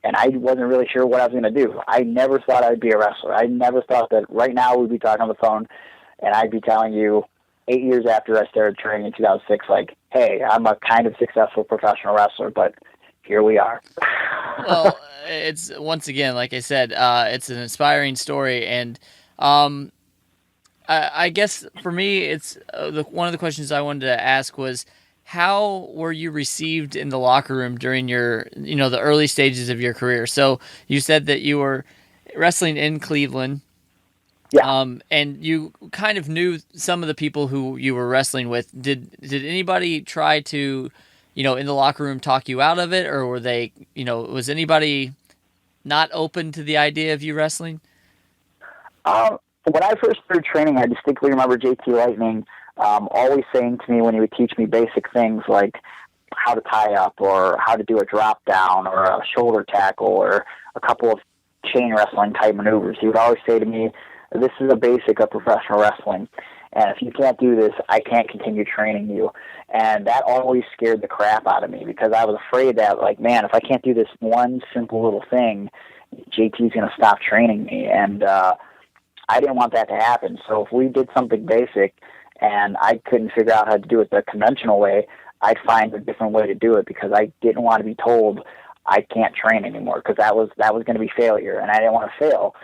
[SPEAKER 6] and I wasn't really sure what I was going to do. I never thought I'd be a wrestler. I never thought that right now we'd be talking on the phone, and I'd be telling you 8 years after I started training in 2006, like, hey, I'm a kind of successful professional wrestler, but here we are.
[SPEAKER 5] Well, it's, once again, like I said, it's an inspiring story, and I guess for me, it's one of the questions I wanted to ask was, how were you received in the locker room during your, the early stages of your career? So you said that you were wrestling in Cleveland, and you kind of knew some of the people who you were wrestling with. Did anybody try to, in the locker room talk you out of it, or were they, was anybody not open to the idea of you wrestling?
[SPEAKER 6] When I first started training, I distinctly remember JT Lightning always saying to me when he would teach me basic things like how to tie up or how to do a drop down or a shoulder tackle or a couple of chain wrestling type maneuvers, he would always say to me, this is a basic of professional wrestling, and if you can't do this, I can't continue training you. And that always scared the crap out of me, because I was afraid that, like, man, if I can't do this one simple little thing, JT's going to stop training me. And I didn't want that to happen. So if we did something basic and I couldn't figure out how to do it the conventional way, I'd find a different way to do it, because I didn't want to be told I can't train anymore, because that was going to be failure, and I didn't want to fail.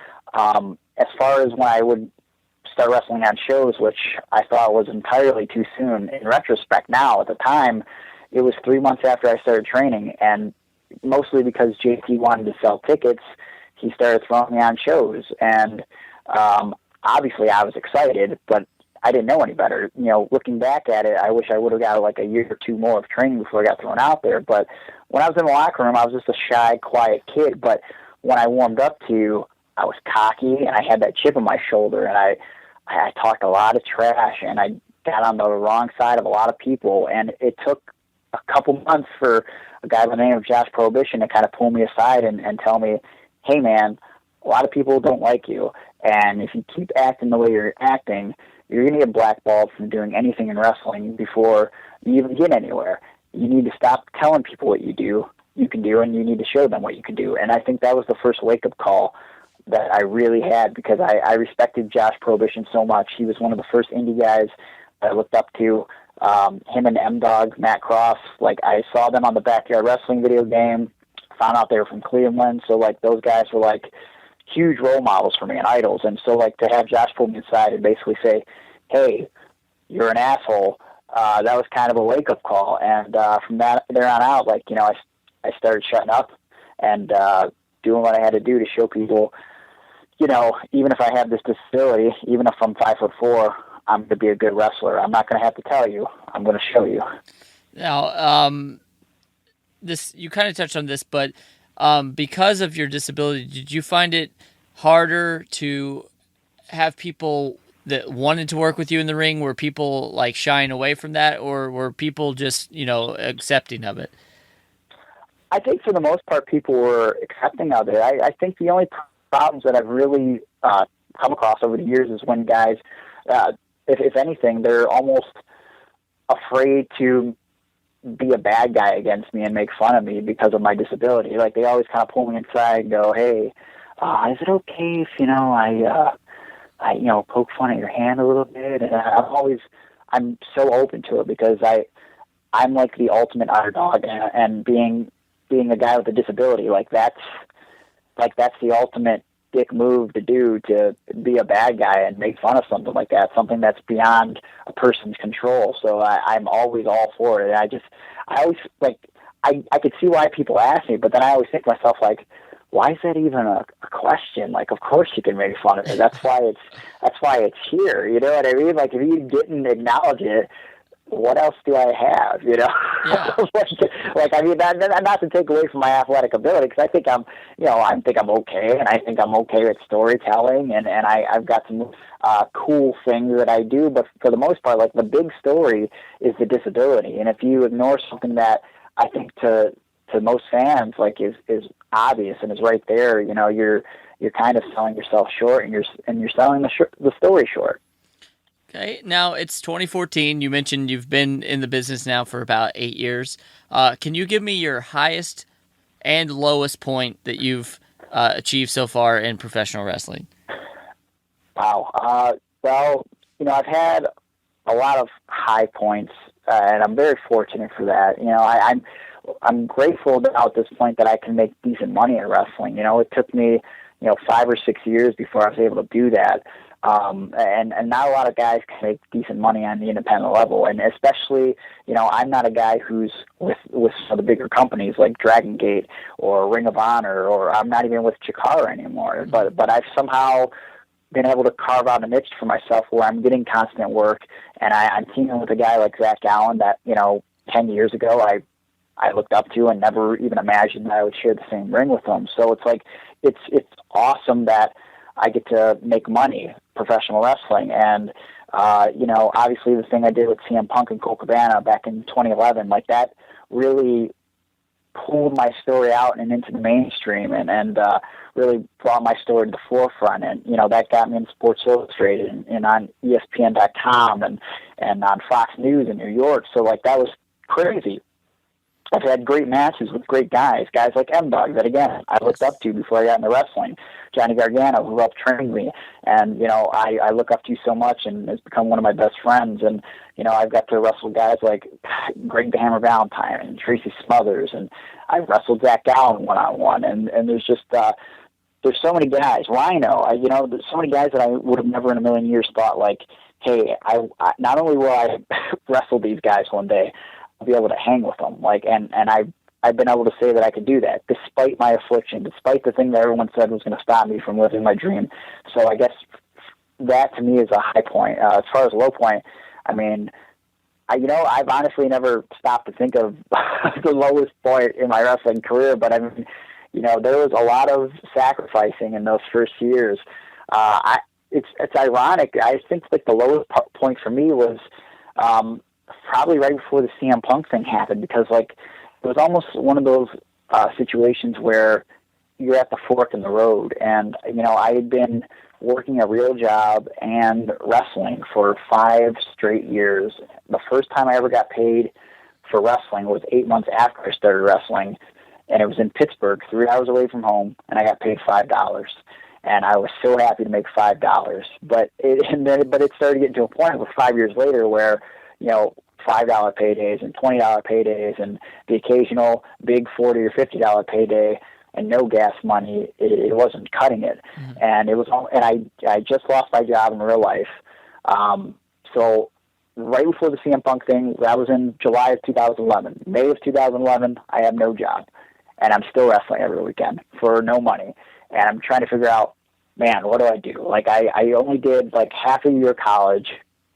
[SPEAKER 6] As far as when I would start wrestling on shows, which I thought was entirely too soon in retrospect now, at the time, it was 3 months after I started training, and mostly because JT wanted to sell tickets, he started throwing me on shows, and obviously I was excited, but I didn't know any better. Looking back at it, I wish I would have got like a year or two more of training before I got thrown out there. But when I was in the locker room, I was just a shy, quiet kid. But when I warmed up I was cocky, and I had that chip on my shoulder, and I talked a lot of trash, and I got on the wrong side of a lot of people. And it took a couple months for a guy by the name of Josh Prohibition to kind of pull me aside and tell me, hey, man, a lot of people don't like you. And if you keep acting the way you're acting, you're going to get blackballed from doing anything in wrestling before you even get anywhere. You need to stop telling people what you can do, and you need to show them what you can do. And I think that was the first wake-up call that I really had, because I respected Josh Prohibition so much. He was one of the first indie guys I looked up to. Him and M-Dog, Matt Cross, like I saw them on the Backyard Wrestling video game, found out they were from Cleveland, so like those guys were like huge role models for me and idols. And so like to have Josh pull me aside and basically say, hey, you're an asshole, that was kind of a wake-up call. And from there on out, like, I started shutting up and doing what I had to do to show people, even if I have this disability, even if I'm 5'4", I'm going to be a good wrestler. I'm not going to have to tell you. I'm going to show you.
[SPEAKER 5] Now, you kind of touched on this, but because of your disability, did you find it harder to have people that wanted to work with you in the ring? Were people like shying away from that, or were people just, accepting of it?
[SPEAKER 6] I think for the most part, people were accepting of it. I think the only problems that I've really come across over the years is when guys, if anything, they're almost afraid to be a bad guy against me and make fun of me because of my disability. Like they always kind of pull me inside and go, "Hey, is it okay if I poke fun at your hand a little bit?" And I'm so open to it because I'm like the ultimate underdog, and being a guy with a disability, that's the ultimate dick move to do, to be a bad guy and make fun of something like that, something that's beyond a person's control. So I'm always all for it. And I always I could see why people ask me, but then I always think to myself, like, why is that even a question? Like, of course you can make fun of it. That's why it's here. You know what I mean? Like, if you didn't acknowledge it, what else do I have?
[SPEAKER 5] Yeah.
[SPEAKER 6] I mean, not to take away from my athletic ability, because I think I'm okay, and I think I'm okay with storytelling, and I've got some cool things that I do. But for the most part, like, the big story is the disability, and if you ignore something that I think to most fans is obvious and is right there, you're kind of selling yourself short, and you're selling the story short.
[SPEAKER 5] Okay, now it's 2014. You mentioned you've been in the business now for about 8 years. Can you give me your highest and lowest point that you've achieved so far in professional wrestling?
[SPEAKER 6] Wow. Well, I've had a lot of high points, and I'm very fortunate for that. I'm grateful at this point that I can make decent money in wrestling. It took me 5 or 6 years before I was able to do that. And not a lot of guys can make decent money on the independent level, and especially, I'm not a guy who's with some of the bigger companies like Dragon Gate or Ring of Honor, or I'm not even with Chikara anymore. But I've somehow been able to carve out a niche for myself where I'm getting constant work, and I'm teaming with a guy like Zach Allen that 10 years ago I looked up to and never even imagined that I would share the same ring with him. So it's like it's awesome that I get to make money professional wrestling. And, obviously the thing I did with CM Punk and Cole Cabana back in 2011, like that really pulled my story out and into the mainstream and really brought my story to the forefront. And, that got me in Sports Illustrated and on ESPN.com and on Fox News in New York. So like that was crazy. I've had great matches with great guys like M-Dog that, again, I looked up to before I got into wrestling. Johnny Gargano, who helped train me. And, I look up to you so much and has become one of my best friends. And, I've got to wrestle guys like Greg the Hammer Valentine and Tracy Smothers. And I wrestled Zach Allen one-on-one. And there's just there's so many guys. Rhino, there's so many guys that I would have never in a million years thought, like, hey, I not only will I wrestle these guys one day, be able to hang with them, and I I've been able to say that I could do that, despite my affliction, despite the thing that everyone said was going to stop me from living my dream. So I guess that to me is a high point. As far as low point, I mean, I've honestly never stopped to think of the lowest point in my wrestling career, but I mean, there was a lot of sacrificing in those first years. It's ironic. I think like the lowest point for me was probably right before the CM Punk thing happened, because like it was almost one of those situations where you're at the fork in the road, and I had been working a real job and wrestling for 5 straight years. The first time I ever got paid for wrestling was 8 months after I started wrestling, and it was in Pittsburgh, 3 hours away from home, and I got paid $5. And I was so happy to make $5. But it started getting to a point with 5 years later where, $5 paydays and $20 paydays and the occasional big $40 or $50 payday and no gas money, it wasn't cutting it. Mm-hmm. And it was, and I just lost my job in real life. So right before the CM Punk thing, that was in July of 2011. May of 2011, I have no job, and I'm still wrestling every weekend for no money. And I'm trying to figure out, man, what do I do? Like, I only did like half a year of college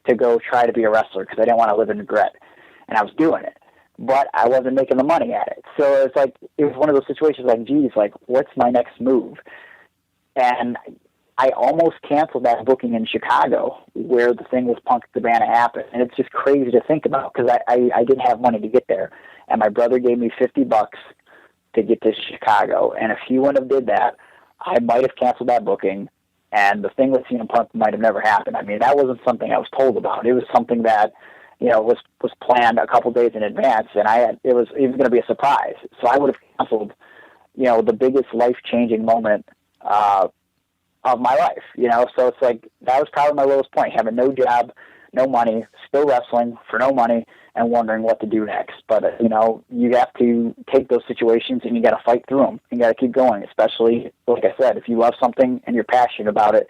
[SPEAKER 6] to go try to be a wrestler because I didn't want to live in regret. And I was doing it, but I wasn't making the money at it. So it's like, it was one of those situations like, geez, like, what's my next move? And I almost canceled that booking in Chicago where the thing with Punk Cabana happened. And it's just crazy to think about because I didn't have money to get there. And my brother gave me $50 to get to Chicago. And if he wouldn't have did that, I might have canceled that booking, and the thing with CM Punk might have never happened. I mean, that wasn't something I was told about. It was something that, was planned a couple days in advance, and it was going to be a surprise. So I would have canceled, the biggest life-changing moment of my life. So it's like that was probably my lowest point: having no job, no money, still wrestling for no money, and wondering what to do next. But, you have to take those situations and you got to fight through them. You got to keep going, especially, like I said, if you love something and you're passionate about it,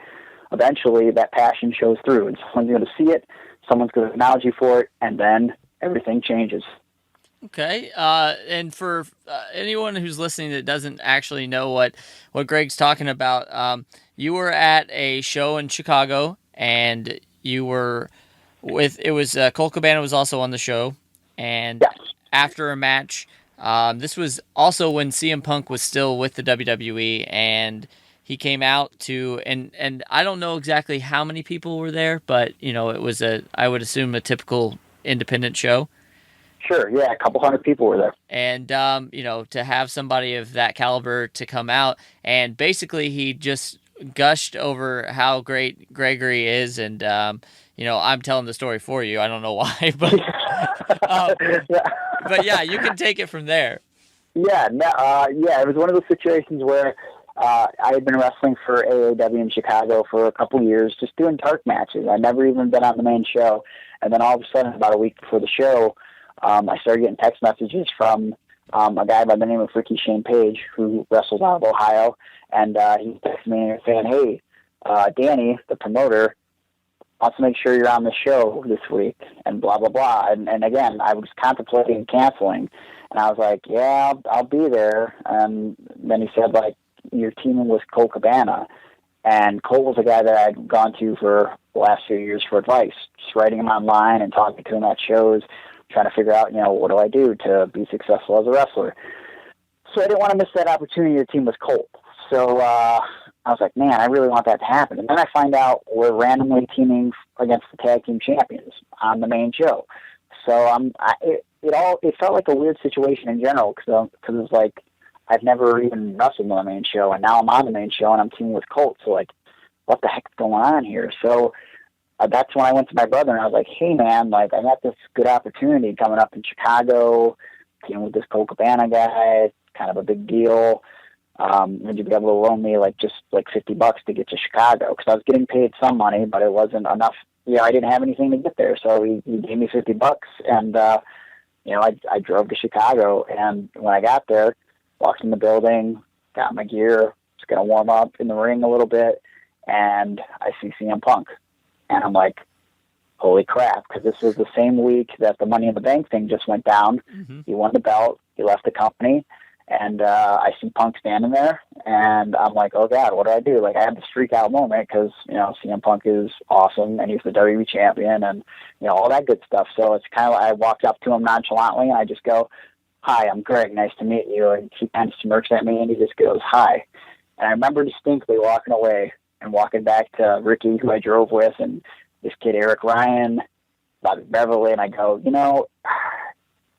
[SPEAKER 6] eventually that passion shows through. And someone's going to see it, someone's going to acknowledge you for it, and then everything changes.
[SPEAKER 5] Okay. And for anyone who's listening that doesn't actually know what Greg's talking about, you were at a show in Chicago, and you were Colt Cabana was also on the show, and after a match, this was also when CM Punk was still with the WWE, and he came out to, and I don't know exactly how many people were there, but it was I would assume a typical independent show.
[SPEAKER 6] Sure, yeah, a couple hundred people were there.
[SPEAKER 5] And, to have somebody of that caliber to come out, and basically he just gushed over how great Gregory is, and I'm telling the story for you. I don't know why, but but yeah, you can take it from there.
[SPEAKER 6] Yeah, it was one of those situations where I had been wrestling for AAW in Chicago for a couple years, just doing dark matches. I'd never even been on the main show, and then all of a sudden, about a week before the show, I started getting text messages from a guy by the name of Ricky Shane Page, who wrestles out of Ohio, and he texted me saying, "Hey, Danny, the promoter, wants to make sure you're on the show this week," and blah, blah, blah. And again, I was contemplating canceling, and I was like, yeah, I'll be there. And then he said, like, you're teaming with Colt Cabana. And Colt was a guy that I'd gone to for the last few years for advice, just writing him online and talking to him at shows, trying to figure out, what do I do to be successful as a wrestler. So I didn't want to miss that opportunity to team with Colt. So I was like, man, I really want that to happen. And then I find out we're randomly teaming against the tag team champions on the main show. So it felt like a weird situation in general because it was like I've never even wrestled on the main show, and now I'm on the main show and I'm teaming with Colt. So like, what the heck's going on here? So that's when I went to my brother and I was like, hey man, like I got this good opportunity coming up in Chicago, teaming with this Colt Cabana guy, kind of a big deal. Would you be able to loan me just $50 to get to Chicago? Because I was getting paid some money, but it wasn't enough. I didn't have anything to get there, so he gave me $50, and I drove to Chicago. And when I got there, walked in the building, got my gear, was gonna warm up in the ring a little bit, and I see CM Punk, and I'm like, holy crap, because this was the same week that the Money in the Bank thing just went down. Mm-hmm. He won the belt. he left the company, and I see Punk standing there, and I'm like, oh God, what do I do? Like, I had the freak out moment because, CM Punk is awesome, and he's the WWE champion, and, all that good stuff. So it's kind of like I walked up to him nonchalantly, and I just go, hi, I'm Greg, nice to meet you. And he kind of smirks at me, and he just goes, hi. And I remember distinctly walking away and walking back to Ricky, who I drove with, and this kid, Eric Ryan, Bobby Beverly, and I go,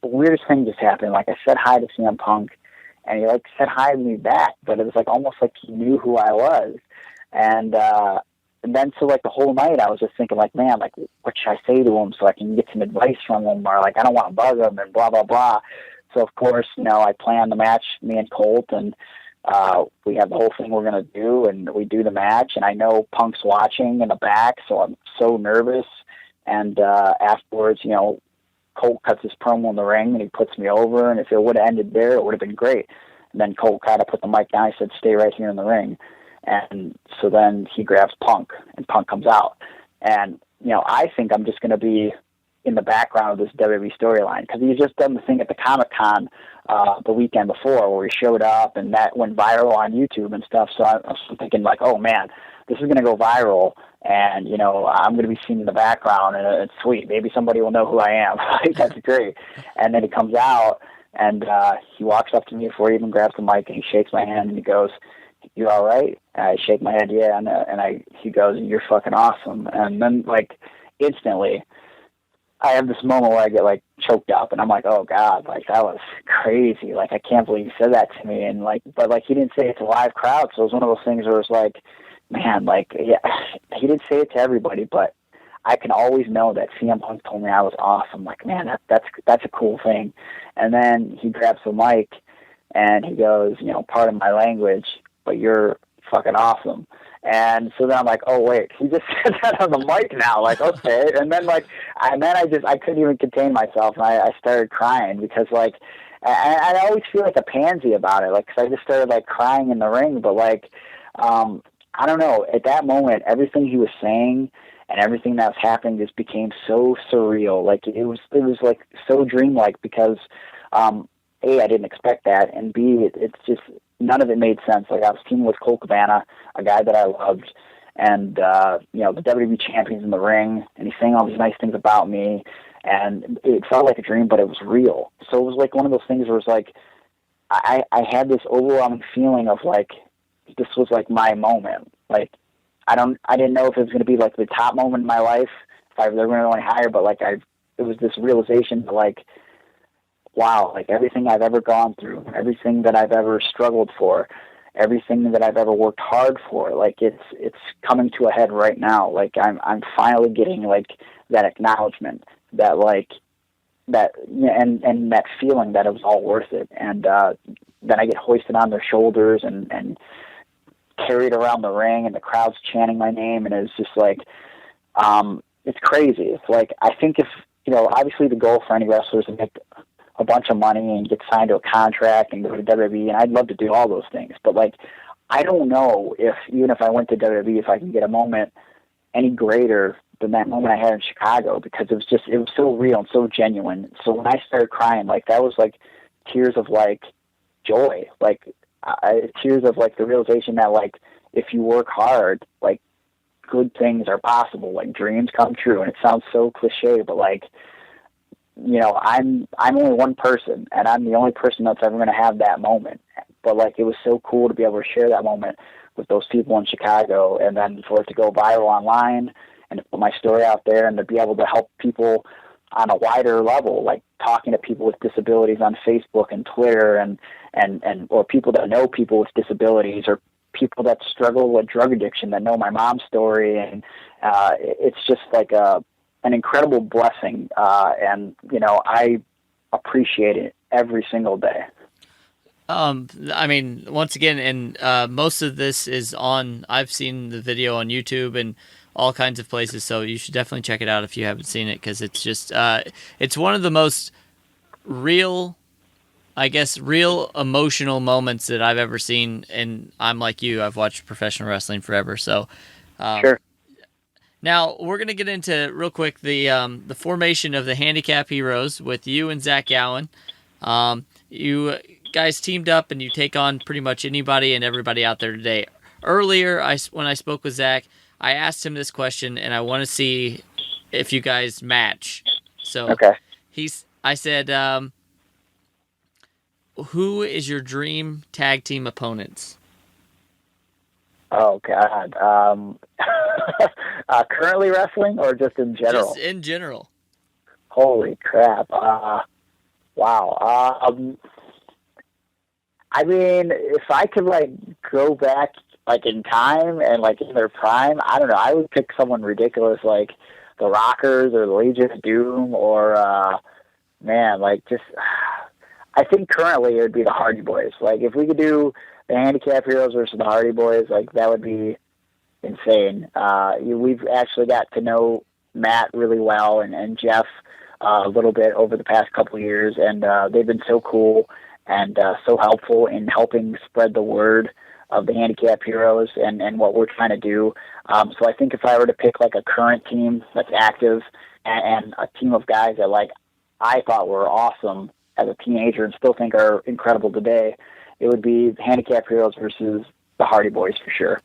[SPEAKER 6] the weirdest thing just happened. Like, I said hi to CM Punk, and he said hi to me back, but it was almost like he knew who I was. And then so the whole night I was just thinking man, what should I say to him so I can get some advice from him, or I don't want to bug him and blah blah blah. So of course, I plan the match, me and Colt, and we have the whole thing we're gonna do, and we do the match, and I know Punk's watching in the back, so I'm so nervous. And afterwards, Colt cuts his promo in the ring, and he puts me over, and if it would have ended there, it would have been great. And then Colt kind of put the mic down. He said, stay right here in the ring. And so then he grabs Punk, and Punk comes out. And, I think I'm just going to be in the background of this WWE storyline, because he's just done the thing at the Comic-Con the weekend before where he showed up, and that went viral on YouTube and stuff. So I was thinking, oh, man, this is going to go viral. And, I'm going to be seen in the background, and it's sweet. Maybe somebody will know who I am. That's great. And then he comes out, and he walks up to me before he even grabs the mic, and he shakes my hand, and he goes, you all right? And I shake my head, yeah. And he goes, you're fucking awesome. And then, instantly, I have this moment where I get, choked up, and I'm like, oh, God, that was crazy. I can't believe he said that to me. And, but he didn't say it to a live crowd, so it was one of those things where it's man, yeah, he didn't say it to everybody, but I can always know that CM Punk told me I was awesome. Man, that's a cool thing. And then he grabs the mic, and he goes, pardon my language, but you're fucking awesome. And so then I'm like, oh wait, he just said that on the mic now. Okay. And then I couldn't even contain myself, and I started crying because I always feel like a pansy about it, because I just started crying in the ring, but I don't know. At that moment, everything he was saying and everything that was happening just became so surreal. It was so dreamlike because, A, I didn't expect that, and B, it's just none of it made sense. I was teaming with Colt Cabana, a guy that I loved, and the WWE champion's in the ring, and he's saying all these nice things about me, and it felt like a dream, but it was real. So it was one of those things where it was I had this overwhelming feeling of this was my moment. I didn't know if it was going to be the top moment in my life, if I was ever going higher, but it was this realization that wow, everything I've ever gone through, everything that I've ever struggled for, everything that I've ever worked hard for, it's coming to a head right now. I'm finally getting that acknowledgement that that, and that feeling that it was all worth it. And then I get hoisted on their shoulders and carried around the ring, and the crowd's chanting my name, and it's just it's crazy. It's I think if, obviously the goal for any wrestler is to make a bunch of money and get signed to a contract and go to WWE, and I'd love to do all those things, but I don't know if, even if I went to WWE, if I can get a moment any greater than that moment I had in Chicago, because it was so real and so genuine. So when I started crying, that was tears of joy, tears of the realization that if you work hard, good things are possible, dreams come true. And it sounds so cliche, but I'm only one person, and I'm the only person that's ever going to have that moment. But it was so cool to be able to share that moment with those people in Chicago, and then for it to go viral online, and to put my story out there, and to be able to help people on a wider level, talking to people with disabilities on Facebook and Twitter, and or people that know people with disabilities, or people that struggle with drug addiction that know my mom's story. And it's just an incredible blessing, and I appreciate it every single day.
[SPEAKER 5] Once again, and most of this is I've seen the video on YouTube and all kinds of places, so you should definitely check it out if you haven't seen it, because it's just it's one of the most real emotional moments that I've ever seen. And I'm like you, I've watched professional wrestling forever, so
[SPEAKER 6] sure.
[SPEAKER 5] Now we're gonna get into real quick the formation of the Handicapped Heroes with you and Zach Gowen. you guys teamed up and you take on pretty much anybody and everybody out there today. Earlier, when I spoke with Zach, I asked him this question, and I want to see if you guys match. So
[SPEAKER 6] Okay.
[SPEAKER 5] I said, who is your dream tag team opponents?
[SPEAKER 6] Oh God. Currently wrestling or just in general?
[SPEAKER 5] Just in general.
[SPEAKER 6] Holy crap. Wow. I mean, if I could go back in time and in their prime, I don't know, I would pick someone ridiculous like the Rockers or the Legion of Doom or I think currently it would be the Hardy Boys. If we could do the Handicapped Heroes versus the Hardy Boys, that would be insane. We've actually got to know Matt really well and Jeff a little bit over the past couple of years, and they've been so cool and so helpful in helping spread the word of the Handicapped Heroes and what we're trying to do. So I think if I were to pick a current team that's active and a team of guys that I thought were awesome as a teenager and still think are incredible today, it would be the Handicapped Heroes versus the Hardy Boys for sure.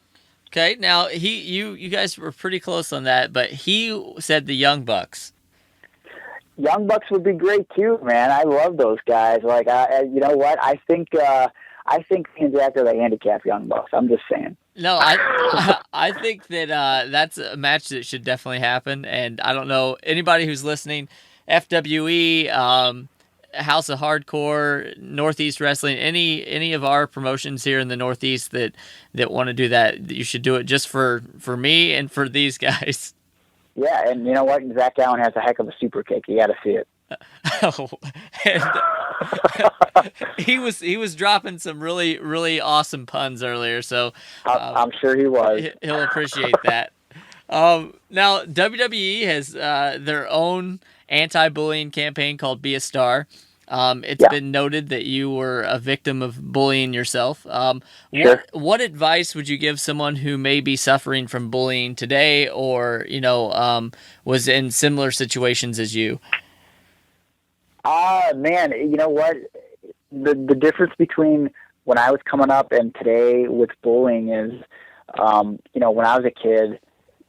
[SPEAKER 5] Okay, now you guys were pretty close on that, but he said the Young Bucks.
[SPEAKER 6] Young Bucks would be great too, man. I love those guys. You know what? I think he's after the Handicapped Young Bucks. I'm just saying.
[SPEAKER 5] No, I think that that's a match that should definitely happen. And I don't know anybody who's listening, FWE, House of Hardcore, Northeast Wrestling, any of our promotions here in the Northeast that want to do that, you should do it just for me and for these guys.
[SPEAKER 6] Yeah, and you know what? Zach Allen has a heck of a super kick. You got to see it.
[SPEAKER 5] He was dropping some really, really awesome puns earlier, so
[SPEAKER 6] I'm sure he was.
[SPEAKER 5] He'll appreciate that. Now WWE has their own anti-bullying campaign called Be a Star. It's been noted that you were a victim of bullying yourself.
[SPEAKER 6] Sure.
[SPEAKER 5] What advice would you give someone who may be suffering from bullying today, or was in similar situations as you?
[SPEAKER 6] Man, you know what? The difference between when I was coming up and today with bullying is, when I was a kid,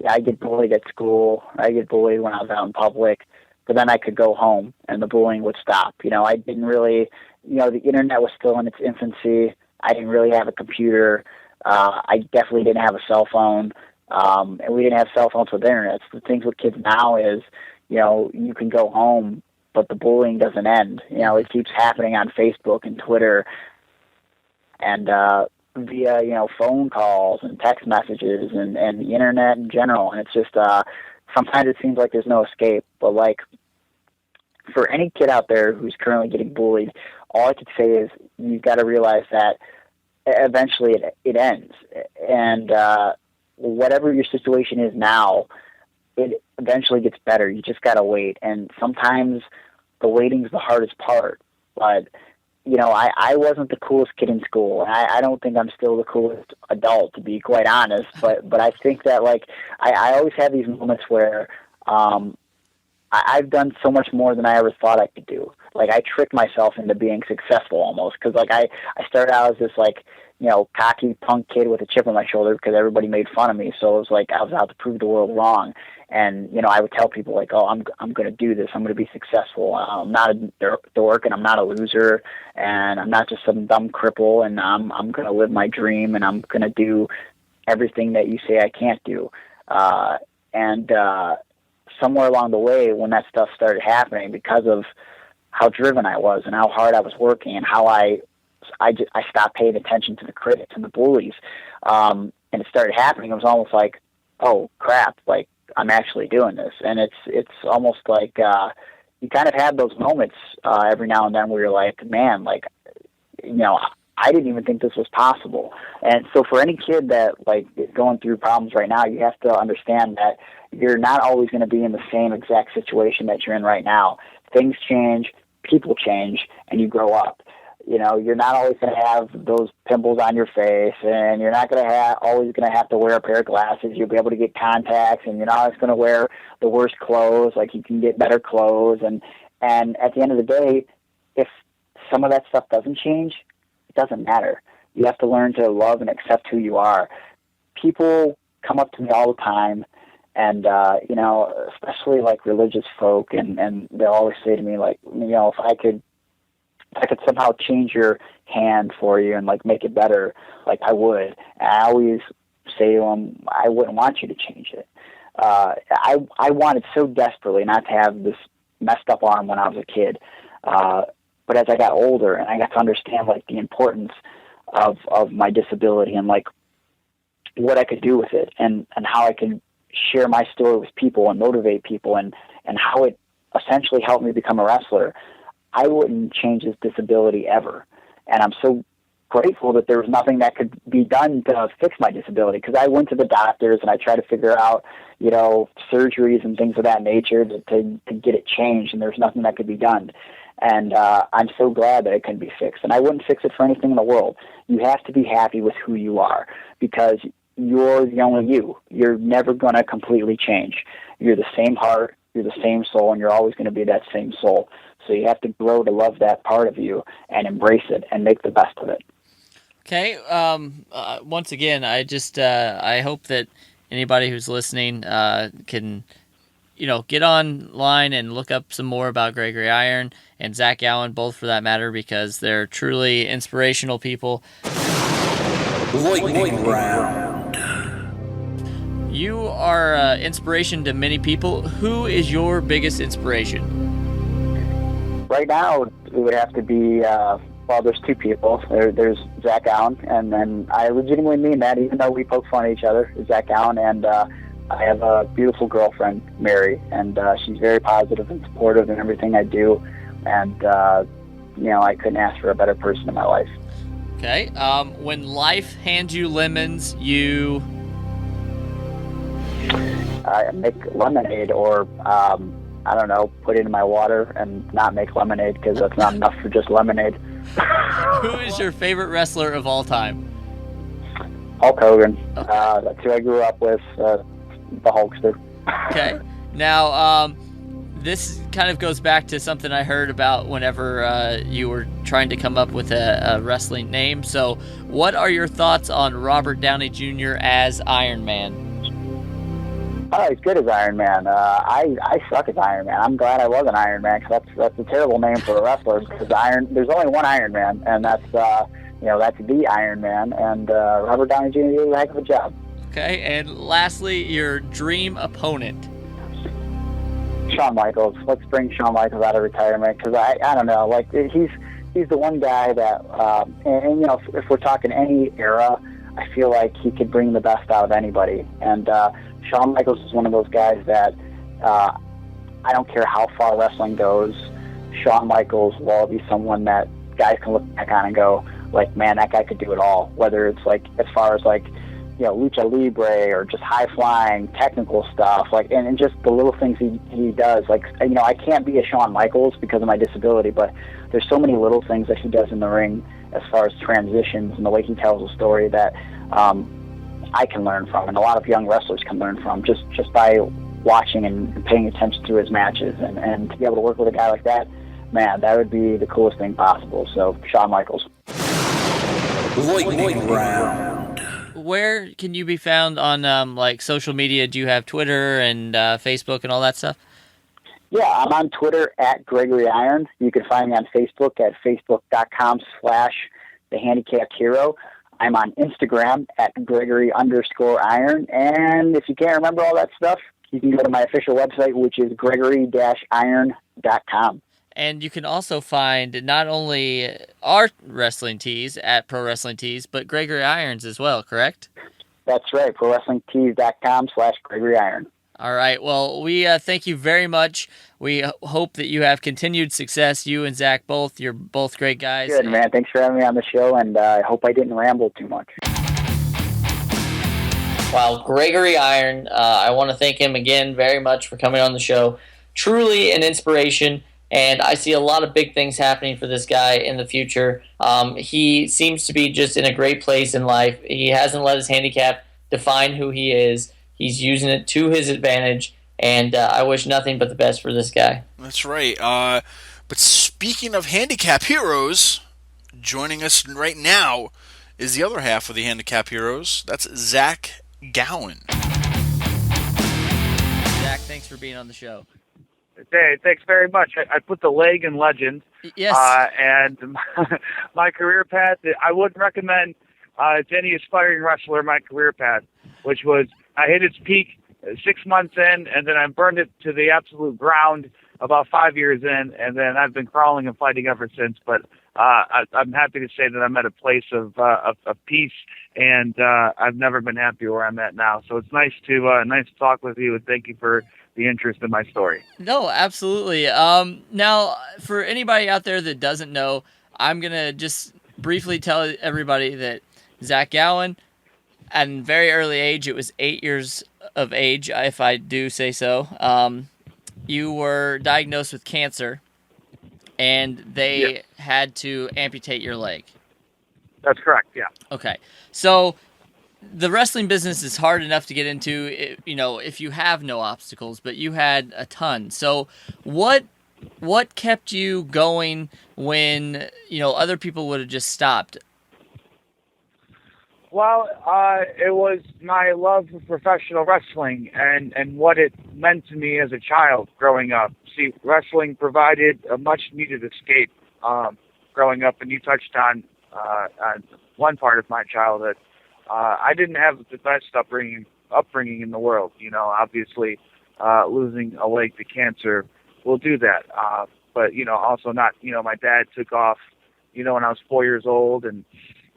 [SPEAKER 6] I get bullied at school. I get bullied when I was out in public. But then I could go home and the bullying would stop. I didn't really, the internet was still in its infancy. I didn't really have a computer. I definitely didn't have a cell phone. And we didn't have cell phones with internet. The things with kids now is, you can go home, but the bullying doesn't end. It keeps happening on Facebook and Twitter and via, phone calls and text messages and the internet in general. And it's just, sometimes it seems like there's no escape, but for any kid out there who's currently getting bullied, all I could say is you've got to realize that eventually it ends. And whatever your situation is now, it eventually gets better. You just got to wait. And sometimes the waiting's the hardest part. But, I wasn't the coolest kid in school. And I don't think I'm still the coolest adult, to be quite honest. But I think that, I always have these moments where I've done so much more than I ever thought I could do. I tricked myself into being successful almost. Because, I started out as this, cocky punk kid with a chip on my shoulder because everybody made fun of me. So it was I was out to prove the world wrong. And, I would tell people I'm going to do this. I'm going to be successful. I'm not a dork and I'm not a loser and I'm not just some dumb cripple and I'm going to live my dream and I'm going to do everything that you say I can't do. And somewhere along the way when that stuff started happening because of how driven I was and how hard I was working and how I stopped paying attention to the critics and the bullies. And it started happening. It was almost oh crap, I'm actually doing this. And it's almost you kind of have those moments every now and then where you're man, I didn't even think this was possible. And so for any kid that is going through problems right now, you have to understand that you're not always going to be in the same exact situation that you're in right now. Things change, people change, and you grow up. You're not always going to have those pimples on your face, and you're not going to always going to have to wear a pair of glasses. You'll be able to get contacts, and you're not always going to wear the worst clothes. You can get better clothes, and at the end of the day, if some of that stuff doesn't change, it doesn't matter. You have to learn to love and accept who you are. People come up to me all the time, and especially like religious folk, and they'll always say to me, like, if I could somehow change your hand for you and like make it better, like I would. And I always say to them, I wouldn't want you to change it. I wanted so desperately not to have this messed up arm when I was a kid. But as I got older and I got to understand like the importance of my disability and like what I could do with it and how I could share my story with people and motivate people and how it essentially helped me become a wrestler, I wouldn't change this disability ever. And I'm so grateful that there was nothing that could be done to fix my disability, because I went to the doctors and I tried to figure out, surgeries and things of that nature to get it changed, and there's nothing that could be done. And I'm so glad that it can be fixed. And I wouldn't fix it for anything in the world. You have to be happy with who you are, because you're the only you. You're never going to completely change. You're the same heart, you're the same soul, and you're always going to be that same soul. So you have to grow to love that part of you and embrace it and make the best of it.
[SPEAKER 5] Okay. Once again, I hope that anybody who's listening can, get online and look up some more about Gregory Iron and Zach Allen, both for that matter, because they're truly inspirational people.
[SPEAKER 7] Lightning round.
[SPEAKER 5] You are inspiration to many people. Who is your biggest inspiration?
[SPEAKER 6] Right now, it would have to be, there's two people. There's Zach Allen, and then I legitimately mean that, even though we poke fun at each other, Zach Allen, and I have a beautiful girlfriend, Mary, and she's very positive and supportive in everything I do, and, I couldn't ask for a better person in my life.
[SPEAKER 5] Okay. When life hands you lemons, you...
[SPEAKER 6] make lemonade, or put it in my water and not make lemonade, because that's not enough for just lemonade.
[SPEAKER 5] Who is your favorite wrestler of all time?
[SPEAKER 6] Hulk Hogan.
[SPEAKER 5] Okay.
[SPEAKER 6] That's who I grew up with, the Hulkster.
[SPEAKER 5] Okay. Now, this kind of goes back to something I heard about whenever you were trying to come up with a wrestling name. So, what are your thoughts on Robert Downey Jr. as Iron Man?
[SPEAKER 6] Oh, he's good as Iron Man. I suck as Iron Man. I'm glad I was an Iron Man, because that's a terrible name for a wrestler. Because there's only one Iron Man, and that's the Iron Man. And Robert Downey Jr. did a heck of a job.
[SPEAKER 5] Okay, and lastly, your dream opponent.
[SPEAKER 6] Shawn Michaels. Let's bring Shawn Michaels out of retirement, because I don't know, like he's the one guy that, if we're talking any era, I feel like he could bring the best out of anybody. And Shawn Michaels is one of those guys that I don't care how far wrestling goes, Shawn Michaels will always be someone that guys can look back on and go, like, man, that guy could do it all. Whether it's like as far as like, lucha libre or just high flying technical stuff, like, and just the little things he does. Like, I can't be a Shawn Michaels because of my disability, but there's so many little things that he does in the ring as far as transitions and the way he tells a story that I can learn from, and a lot of young wrestlers can learn from, just by watching and paying attention to his matches, and to be able to work with a guy like that, man, that would be the coolest thing possible. So, Shawn Michaels.
[SPEAKER 7] Lightning round.
[SPEAKER 5] Where can you be found on like social media? Do you have Twitter and Facebook and all that stuff?
[SPEAKER 6] Yeah, I'm on Twitter at Gregory Iron. You can find me on Facebook at facebook.com/The Handicapped Hero. I'm on Instagram at Gregory_Iron. And if you can't remember all that stuff, you can go to my official website, which is gregory-iron.com.
[SPEAKER 5] And you can also find not only our wrestling tees at Pro Wrestling Tees, but Gregory Irons as well, correct?
[SPEAKER 6] That's right, ProWrestlingTees.com/Gregory Iron.
[SPEAKER 5] All right. Well, we thank you very much. We hope that you have continued success. You and Zach both. You're both great guys.
[SPEAKER 6] Good, man. Thanks for having me on the show, and I hope I didn't ramble too much.
[SPEAKER 4] Wow, Gregory Iron. I want to thank him again very much for coming on the show. Truly an inspiration, and I see a lot of big things happening for this guy in the future. He seems to be just in a great place in life. He hasn't let his handicap define who he is. He's using it to his advantage, and I wish nothing but the best for this guy.
[SPEAKER 3] That's right. But speaking of handicap heroes, joining us right now is the other half of the handicap heroes. That's Zach Gowen.
[SPEAKER 5] Zach, thanks for being on the show.
[SPEAKER 7] Hey, thanks very much. I put the leg in legend.
[SPEAKER 5] Yes.
[SPEAKER 7] And my career path, I wouldn't recommend to any aspiring wrestler my career path, which was I hit its peak 6 months in, and then I burned it to the absolute ground about 5 years in, and then I've been crawling and fighting ever since. But I'm happy to say that I'm at a place of peace, and I've never been happier where I'm at now. So it's nice to talk with you, and thank you for the interest in my story.
[SPEAKER 5] No, absolutely. Now, for anybody out there that doesn't know, I'm going to just briefly tell everybody that Zach Gowen, at a very early age, it was 8 years of age, if I do say so, you were diagnosed with cancer, and they had to amputate your leg.
[SPEAKER 7] That's correct, yeah.
[SPEAKER 5] Okay. So the wrestling business is hard enough to get into, if you have no obstacles, but you had a ton. So what kept you going when, other people would have just stopped?
[SPEAKER 7] Well, it was my love for professional wrestling and what it meant to me as a child growing up. See, wrestling provided a much-needed escape growing up, and you touched on one part of my childhood. I didn't have the best upbringing in the world. Obviously, losing a leg to cancer will do that. But also not. My dad took off. When I was 4 years old,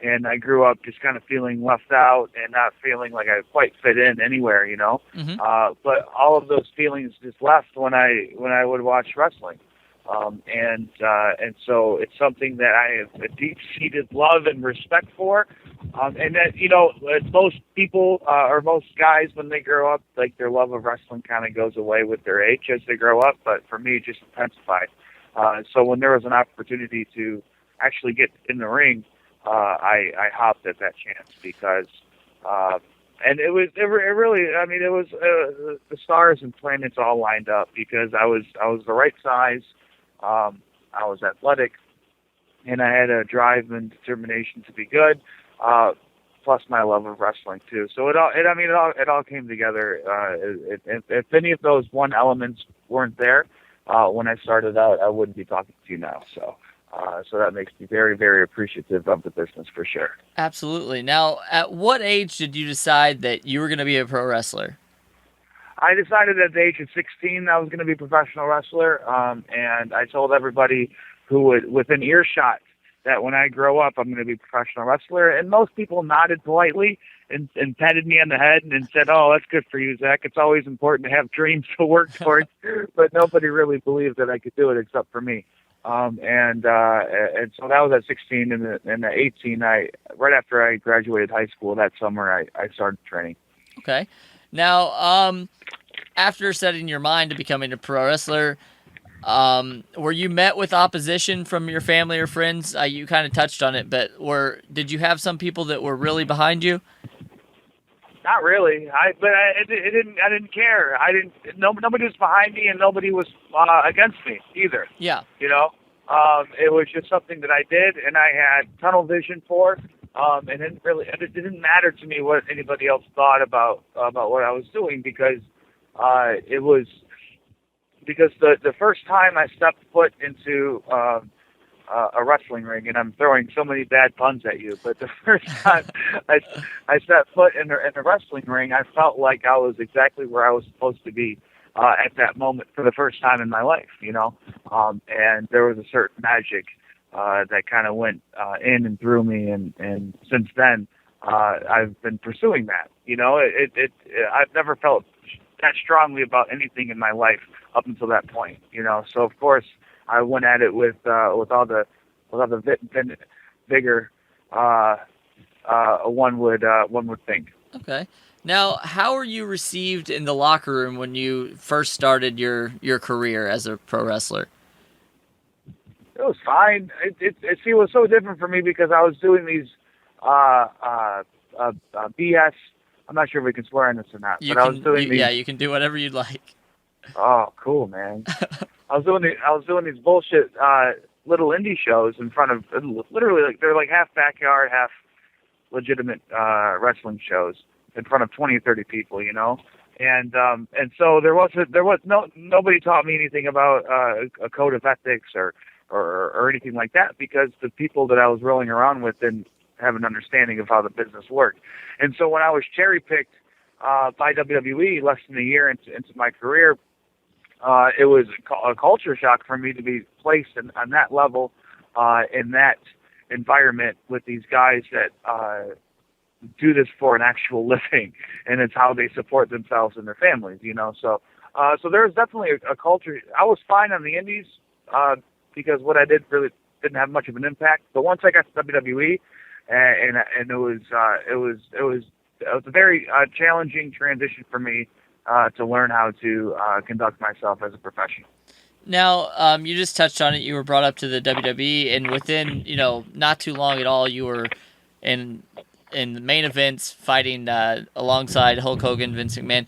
[SPEAKER 7] and I grew up just kind of feeling left out and not feeling like I quite fit in anywhere.
[SPEAKER 5] Mm-hmm.
[SPEAKER 7] But all of those feelings just left when I would watch wrestling. And so it's something that I have a deep-seated love and respect for. And that, most people or most guys, when they grow up, like their love of wrestling kind of goes away with their age as they grow up. But for me, it just intensified. So when there was an opportunity to actually get in the ring, I hopped at that chance because, and it was the stars and planets all lined up because I was the right size. I was athletic, and I had a drive and determination to be good, plus my love of wrestling too. So it all came together. If any of those one elements weren't there when I started out, I wouldn't be talking to you now. So that makes me very, very appreciative of the business for sure.
[SPEAKER 5] Absolutely. Now, at what age did you decide that you were going to be a pro wrestler?
[SPEAKER 7] I decided at the age of 16 I was going to be a professional wrestler, and I told everybody who would within earshot that when I grow up I'm going to be a professional wrestler, and most people nodded politely and patted me on the head and said, "Oh, that's good for you, Zach. It's always important to have dreams to work towards." But nobody really believed that I could do it except for me. And so that was at 16, and at 18, right after I graduated high school that summer, I started training.
[SPEAKER 5] Okay. Now, after setting your mind to becoming a pro wrestler, were you met with opposition from your family or friends? You kind of touched on it, but did you have some people that were really behind you?
[SPEAKER 7] Not really. I didn't care. Nobody was behind me, and nobody was against me either.
[SPEAKER 5] Yeah.
[SPEAKER 7] It was just something that I did, and I had tunnel vision for. And it didn't matter to me what anybody else thought about what I was doing because the first time I stepped foot into a wrestling ring, and I'm throwing so many bad puns at you, but the first time I set foot in a wrestling ring, I felt like I was exactly where I was supposed to be at that moment for the first time in my life, and there was a certain magic that kind of went in and through me, and since then I've been pursuing that. I've never felt that strongly about anything in my life up until that point. So of course I went at it with all the vigor one would think.
[SPEAKER 5] Okay. Now, how were you received in the locker room when you first started your career as a pro wrestler?
[SPEAKER 7] It was fine. It was so different for me because I was doing these BS. I'm not sure if we can swear on this or not, I was doing these.
[SPEAKER 5] Yeah, you can do whatever you'd like.
[SPEAKER 7] Oh, cool, man. I was doing these bullshit little indie shows in front of literally like they're like half backyard, half legitimate wrestling shows in front of 20 or 30 people, you know. And so there was nobody taught me anything about a code of ethics or anything like that, because the people that I was rolling around with didn't have an understanding of how the business worked. And so when I was cherry picked by WWE less than a year into my career, it was a culture shock for me to be placed on that level, in that environment with these guys that do this for an actual living, and it's how they support themselves and their families, you know. So there's definitely a culture. I was fine on the indies because what I did really didn't have much of an impact. But once I got to WWE, and it was a very challenging transition for me to learn how to conduct myself as a professional.
[SPEAKER 5] Now, you just touched on it. You were brought up to the WWE, and within, not too long at all, you were in the main events fighting alongside Hulk Hogan, Vince McMahon.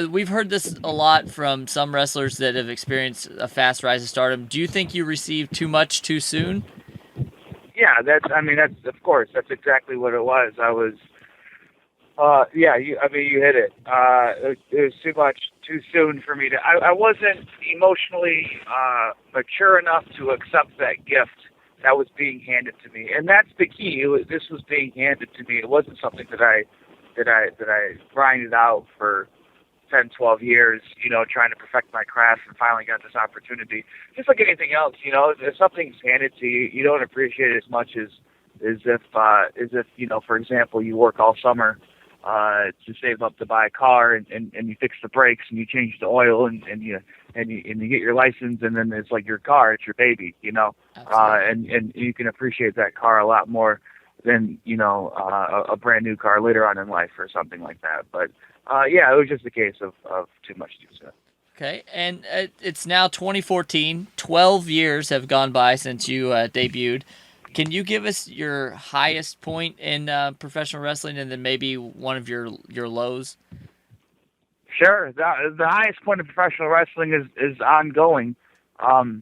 [SPEAKER 5] We've heard this a lot from some wrestlers that have experienced a fast rise of stardom. Do you think you received too much too soon?
[SPEAKER 7] Yeah, that's of course, that's exactly what it was. I was, you hit it. It was too much too soon for me I wasn't emotionally mature enough to accept that gift that was being handed to me, and that's the key. This was being handed to me. It wasn't something that I grinded out for 10, 12 years, trying to perfect my craft, and finally got this opportunity. Just like anything else, if something's handed to you, you don't appreciate it as much as if for example, you work all summer to save up to buy a car, and you fix the brakes and you change the oil and you get your license, and then it's like your car, it's your baby, and you can appreciate that car a lot more than a brand new car later on in life or something like that. But it was just a case of too much too soon.
[SPEAKER 5] Okay, and it's now 2014. 12 years have gone by since you debuted. Can you give us your highest point in professional wrestling, and then maybe one of your lows?
[SPEAKER 7] Sure. The highest point of professional wrestling is ongoing, and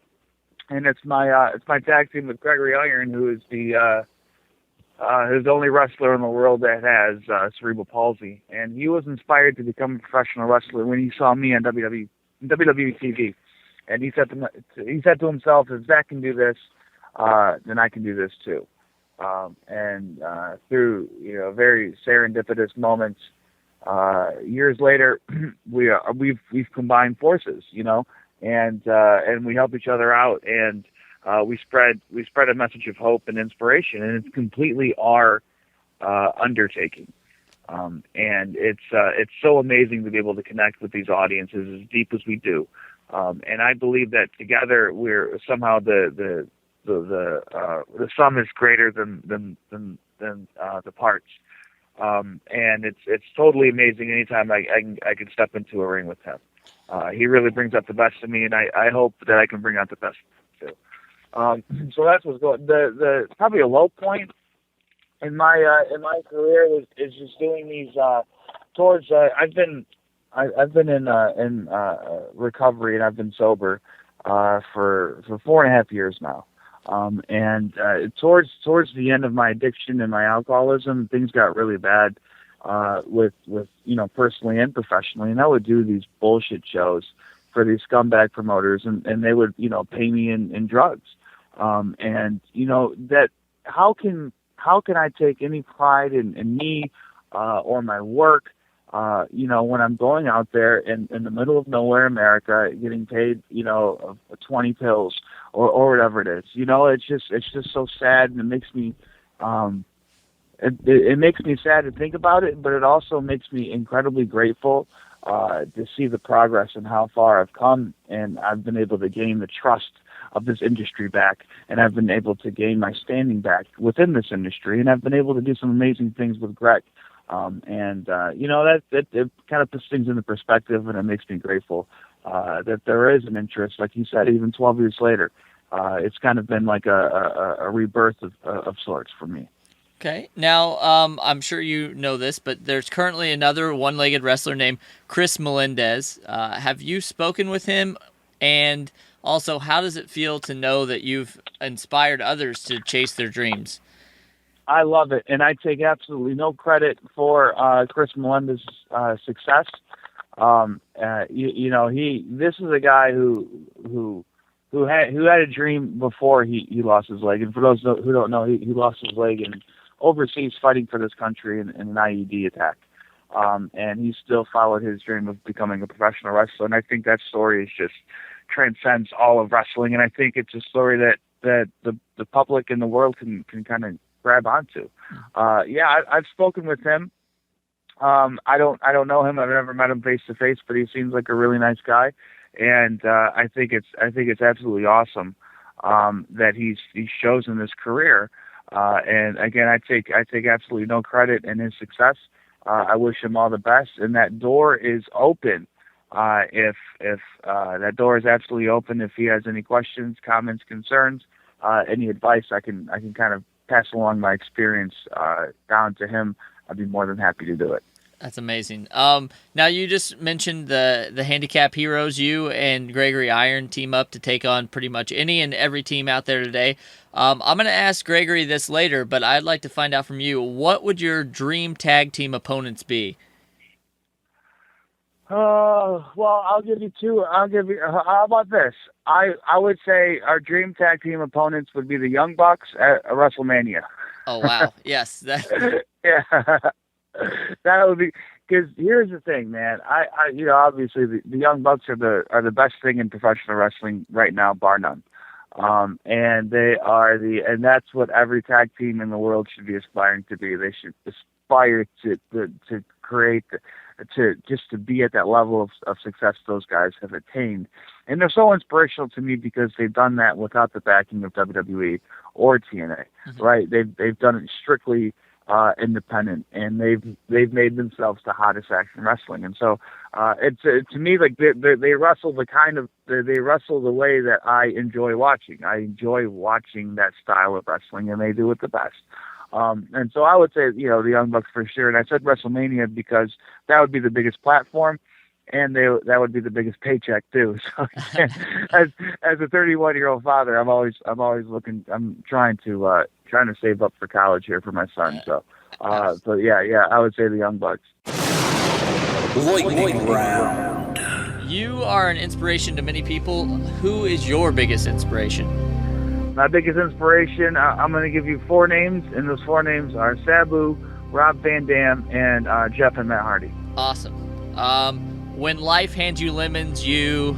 [SPEAKER 7] it's my tag team with Gregory Iron, who is who's the only wrestler in the world that has cerebral palsy, and he was inspired to become a professional wrestler when he saw me on WWE TV, and he said to himself, if Zach can do this, then I can do this too. And through very serendipitous moments, years later, we've combined forces, and we help each other out, and we spread a message of hope and inspiration, and it's completely our undertaking. And it's so amazing to be able to connect with these audiences as deep as we do. And I believe that together we're somehow the sum is greater than the parts. And it's totally amazing anytime I can step into a ring with him. He really brings out the best in me, and I hope that I can bring out the best too. So that's what's going. The probably a low point in my career is just doing these tours. I've been in recovery, and I've been sober for 4.5 years now. And towards the end of my addiction and my alcoholism, things got really bad with personally and professionally, and I would do these bullshit shows for these scumbag promoters, and they would pay me in drugs. And that how can I take any pride in me or my work when I'm going out there in the middle of nowhere America getting paid 20 pills or whatever it is. It's just so sad, and it makes me it makes me sad to think about it, but it also makes me incredibly grateful to see the progress and how far I've come, and I've been able to gain the trust of this industry back, and I've been able to gain my standing back within this industry, and I've been able to do some amazing things with Greg. That it kind of puts things into perspective, and it makes me grateful that there is an interest, like you said, even 12 years later. It's kind of been like a rebirth of sorts for me.
[SPEAKER 5] Okay. Now, I'm sure you know this, but there's currently another one-legged wrestler named Chris Melendez. Have you spoken with him And also, how does it feel to know that you've inspired others to chase their dreams?
[SPEAKER 7] I love it, and I take absolutely no credit for Chris Melendez's success. This is a guy who had a dream before he lost his leg. And for those who don't know, he lost his leg in overseas fighting for this country in an IED attack. And he still followed his dream of becoming a professional wrestler. And I think that story is just transcends all of wrestling. And I think it's a story that the public and the world can kind of grab onto. I've spoken with him. I don't know him. I've never met him face to face, but he seems like a really nice guy. And I think it's absolutely awesome that he's chosen this career. And again, I take absolutely no credit in his success. I wish him all the best, and that door is open. If that door is absolutely open, if he has any questions, comments, concerns, any advice, I can kind of pass along my experience down to him. I'd be more than happy to do it.
[SPEAKER 5] That's amazing. Now, you just mentioned the handicap heroes. You and Gregory Iron team up to take on pretty much any and every team out there today. I'm going to ask Gregory this later, but I'd like to find out from you, what would your dream tag team opponents be?
[SPEAKER 7] Well, I'll give you two. How about this? I would say our dream tag team opponents would be the Young Bucks at WrestleMania.
[SPEAKER 5] Oh, wow. Yes.
[SPEAKER 7] Yeah. That would be, because here's the thing, man. I obviously the Young Bucks are the best thing in professional wrestling right now, bar none. And they are and that's what every tag team in the world should be aspiring to be. They should aspire to create, to be at that level of success those guys have attained. And they're so inspirational to me because they've done that without the backing of WWE or TNA, right? They've done it strictly independent, and they've made themselves the hottest action wrestling. And so it's to me, like they wrestle they wrestle the way that I enjoy watching. I enjoy watching that style of wrestling, and they do it the best. And so I would say, the Young Bucks for sure. And I said WrestleMania because that would be the biggest platform, and that would be the biggest paycheck too. So as a 31-year-old father, I'm always looking. I'm trying to save up for college here for my son. So, I would say the Young Bucks.
[SPEAKER 8] Lightning round.
[SPEAKER 5] You are an inspiration to many people. Who is your biggest inspiration?
[SPEAKER 7] My biggest inspiration, I'm going to give you 4 names, and those 4 names are Sabu, Rob Van Dam, and Jeff and Matt Hardy.
[SPEAKER 5] Awesome. When life hands you lemons, you...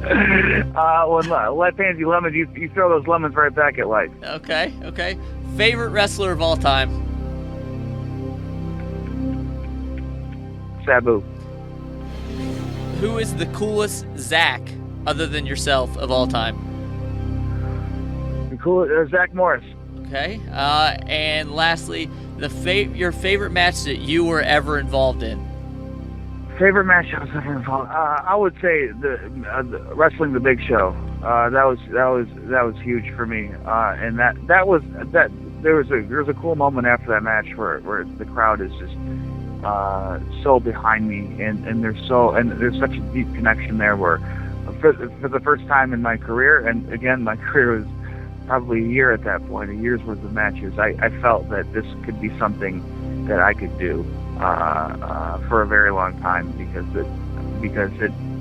[SPEAKER 7] When life hands you lemons, you throw those lemons right back at life.
[SPEAKER 5] Okay. Favorite wrestler of all time?
[SPEAKER 7] Sabu.
[SPEAKER 5] Who is the coolest Zach, other than yourself, of all time?
[SPEAKER 7] The coolest, Zach Morris.
[SPEAKER 5] Okay. And lastly, your favorite match that you were ever involved in?
[SPEAKER 7] Favorite match I was ever involved. I would say the wrestling the Big Show. That was huge for me. And there was a cool moment after that match where the crowd is just so behind me, and there's such a deep connection there where for the first time in my career, and again my career was probably a year at that point, a year's worth of matches, I felt that this could be something that I could do for a very long time because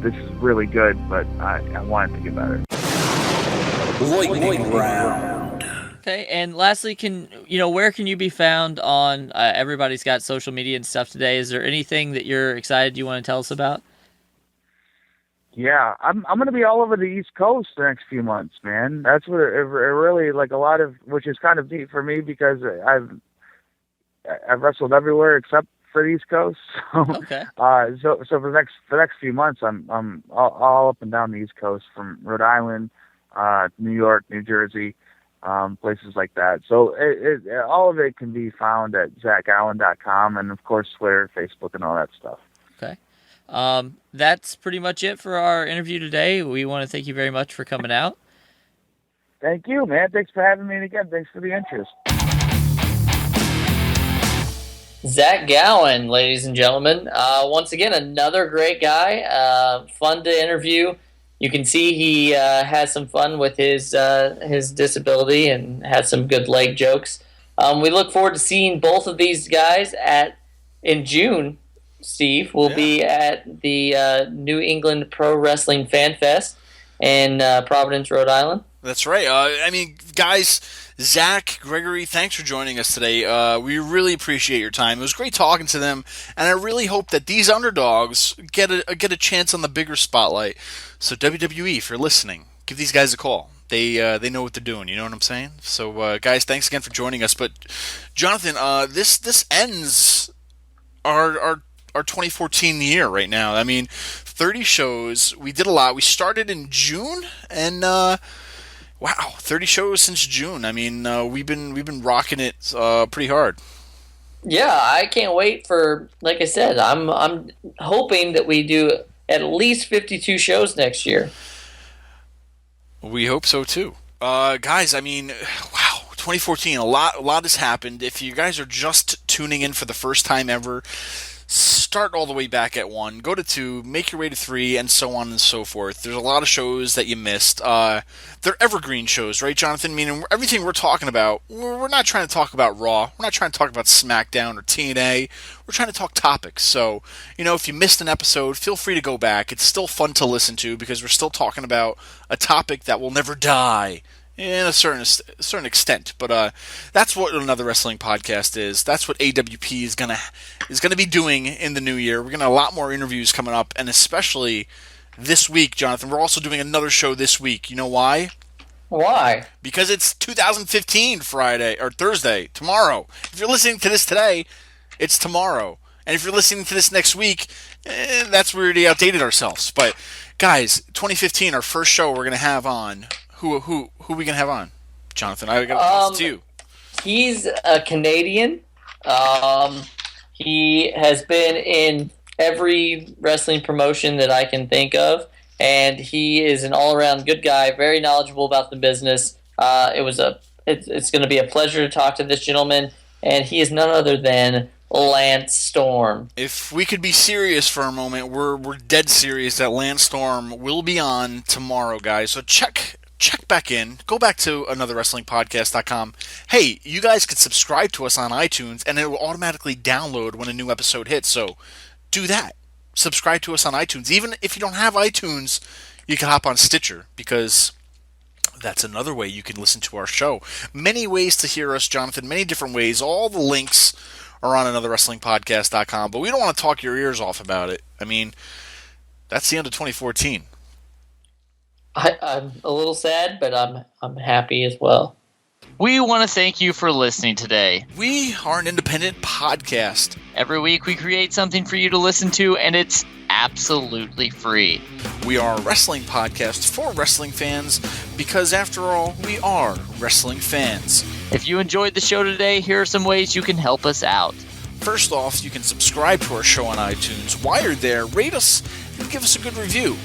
[SPEAKER 7] this is really good, but I want it to get better.
[SPEAKER 8] Lightning round.
[SPEAKER 5] Okay, and lastly, where can you be found on? Everybody's got social media and stuff today. Is there anything that you're excited you want to tell us about?
[SPEAKER 7] Yeah, I'm going to be all over the East Coast the next few months, man. That's what it really, like, a lot of, which is kind of neat for me because I've wrestled everywhere except for the East Coast. So,
[SPEAKER 5] okay.
[SPEAKER 7] So for the next few months, I'm all up and down the East Coast, from Rhode Island, New York, New Jersey, places like that. So all of it can be found at ZachAllen.com, and of course Twitter, Facebook, and all that stuff.
[SPEAKER 5] Okay. That's pretty much it for our interview today. We want to thank you very much for coming out.
[SPEAKER 7] Thank you, man. Thanks for having me, and again, thanks for the interest.
[SPEAKER 4] Zach Gowen, ladies and gentlemen. Once again, another great guy. Fun to interview. You can see he has some fun with his disability and has some good leg jokes. We look forward to seeing both of these guys in June. Steve will be at the New England Pro Wrestling Fan Fest in Providence, Rhode Island.
[SPEAKER 3] That's right. Guys, Zach, Gregory, thanks for joining us today. We really appreciate your time. It was great talking to them, and I really hope that these underdogs get a chance on the bigger spotlight. So WWE, if you're listening, give these guys a call. They know what they're doing. You know what I'm saying? So, guys, thanks again for joining us. But Jonathan, this ends our 2014 year right now. 30 shows. We did a lot. We started in June, and wow, 30 shows since June. We've been rocking it pretty hard.
[SPEAKER 4] Yeah, I can't wait for. Like I said, I'm hoping that we do at least 52 shows next year.
[SPEAKER 3] We hope so too, guys. Wow, 2014. A lot has happened. If you guys are just tuning in for the first time ever, start all the way back at 1, go to 2, make your way to 3, and so on and so forth. There's a lot of shows that you missed. They're evergreen shows, right, Jonathan? Meaning everything we're talking about, we're not trying to talk about Raw. We're not trying to talk about SmackDown or TNA. We're trying to talk topics. So, if you missed an episode, feel free to go back. It's still fun to listen to because we're still talking about a topic that will never die. In a certain extent, but that's what Another Wrestling Podcast is. That's what AWP is gonna be doing in the new year. We're gonna have a lot more interviews coming up, and especially this week, Jonathan. We're also doing another show this week. You know why?
[SPEAKER 4] Why?
[SPEAKER 3] Because it's 2015 Friday or Thursday, tomorrow. If you're listening to this today, it's tomorrow, and if you're listening to this next week, that's where we already outdated ourselves. But guys, 2015, our first show we're gonna have on. Who are we gonna have on, Jonathan? I got to toss it to you.
[SPEAKER 4] He's a Canadian. He has been in every wrestling promotion that I can think of, and he is an all-around good guy, very knowledgeable about the business. It's going to be a pleasure to talk to this gentleman, and he is none other than Lance Storm.
[SPEAKER 3] If we could be serious for a moment, we're dead serious that Lance Storm will be on tomorrow, guys. So check back in. Go back to anotherwrestlingpodcast.com. Hey, you guys can subscribe to us on iTunes, and it will automatically download when a new episode hits. So do that. Subscribe to us on iTunes. Even if you don't have iTunes, you can hop on Stitcher, because that's another way you can listen to our show. Many ways to hear us, Jonathan. Many different ways. All the links are on anotherwrestlingpodcast.com, but we don't want to talk your ears off about it. That's the end of 2014.
[SPEAKER 4] I'm a little sad, but I'm happy as well.
[SPEAKER 5] We want to thank you for listening today.
[SPEAKER 3] We are an independent podcast.
[SPEAKER 5] Every week we create something for you to listen to, and it's absolutely free.
[SPEAKER 3] We are a wrestling podcast for wrestling fans because, after all, we are wrestling fans.
[SPEAKER 5] If you enjoyed the show today, here are some ways you can help us out.
[SPEAKER 3] First off, you can subscribe to our show on iTunes. While you're there, rate us and give us a good review.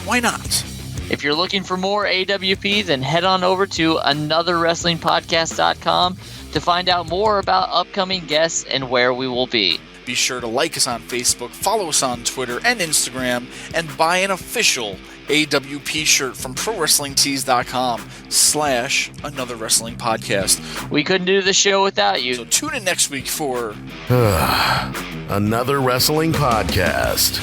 [SPEAKER 3] Why not?
[SPEAKER 5] If you're looking for more AWP, then head on over to anotherwrestlingpodcast.com to find out more about upcoming guests and where we will be.
[SPEAKER 3] Be sure to like us on Facebook, follow us on Twitter and Instagram, and buy an official AWP shirt from ProWrestlingTees.com/AnotherWrestlingPodcast.
[SPEAKER 5] We couldn't do the show without you.
[SPEAKER 3] So tune in next week for
[SPEAKER 2] Another Wrestling Podcast.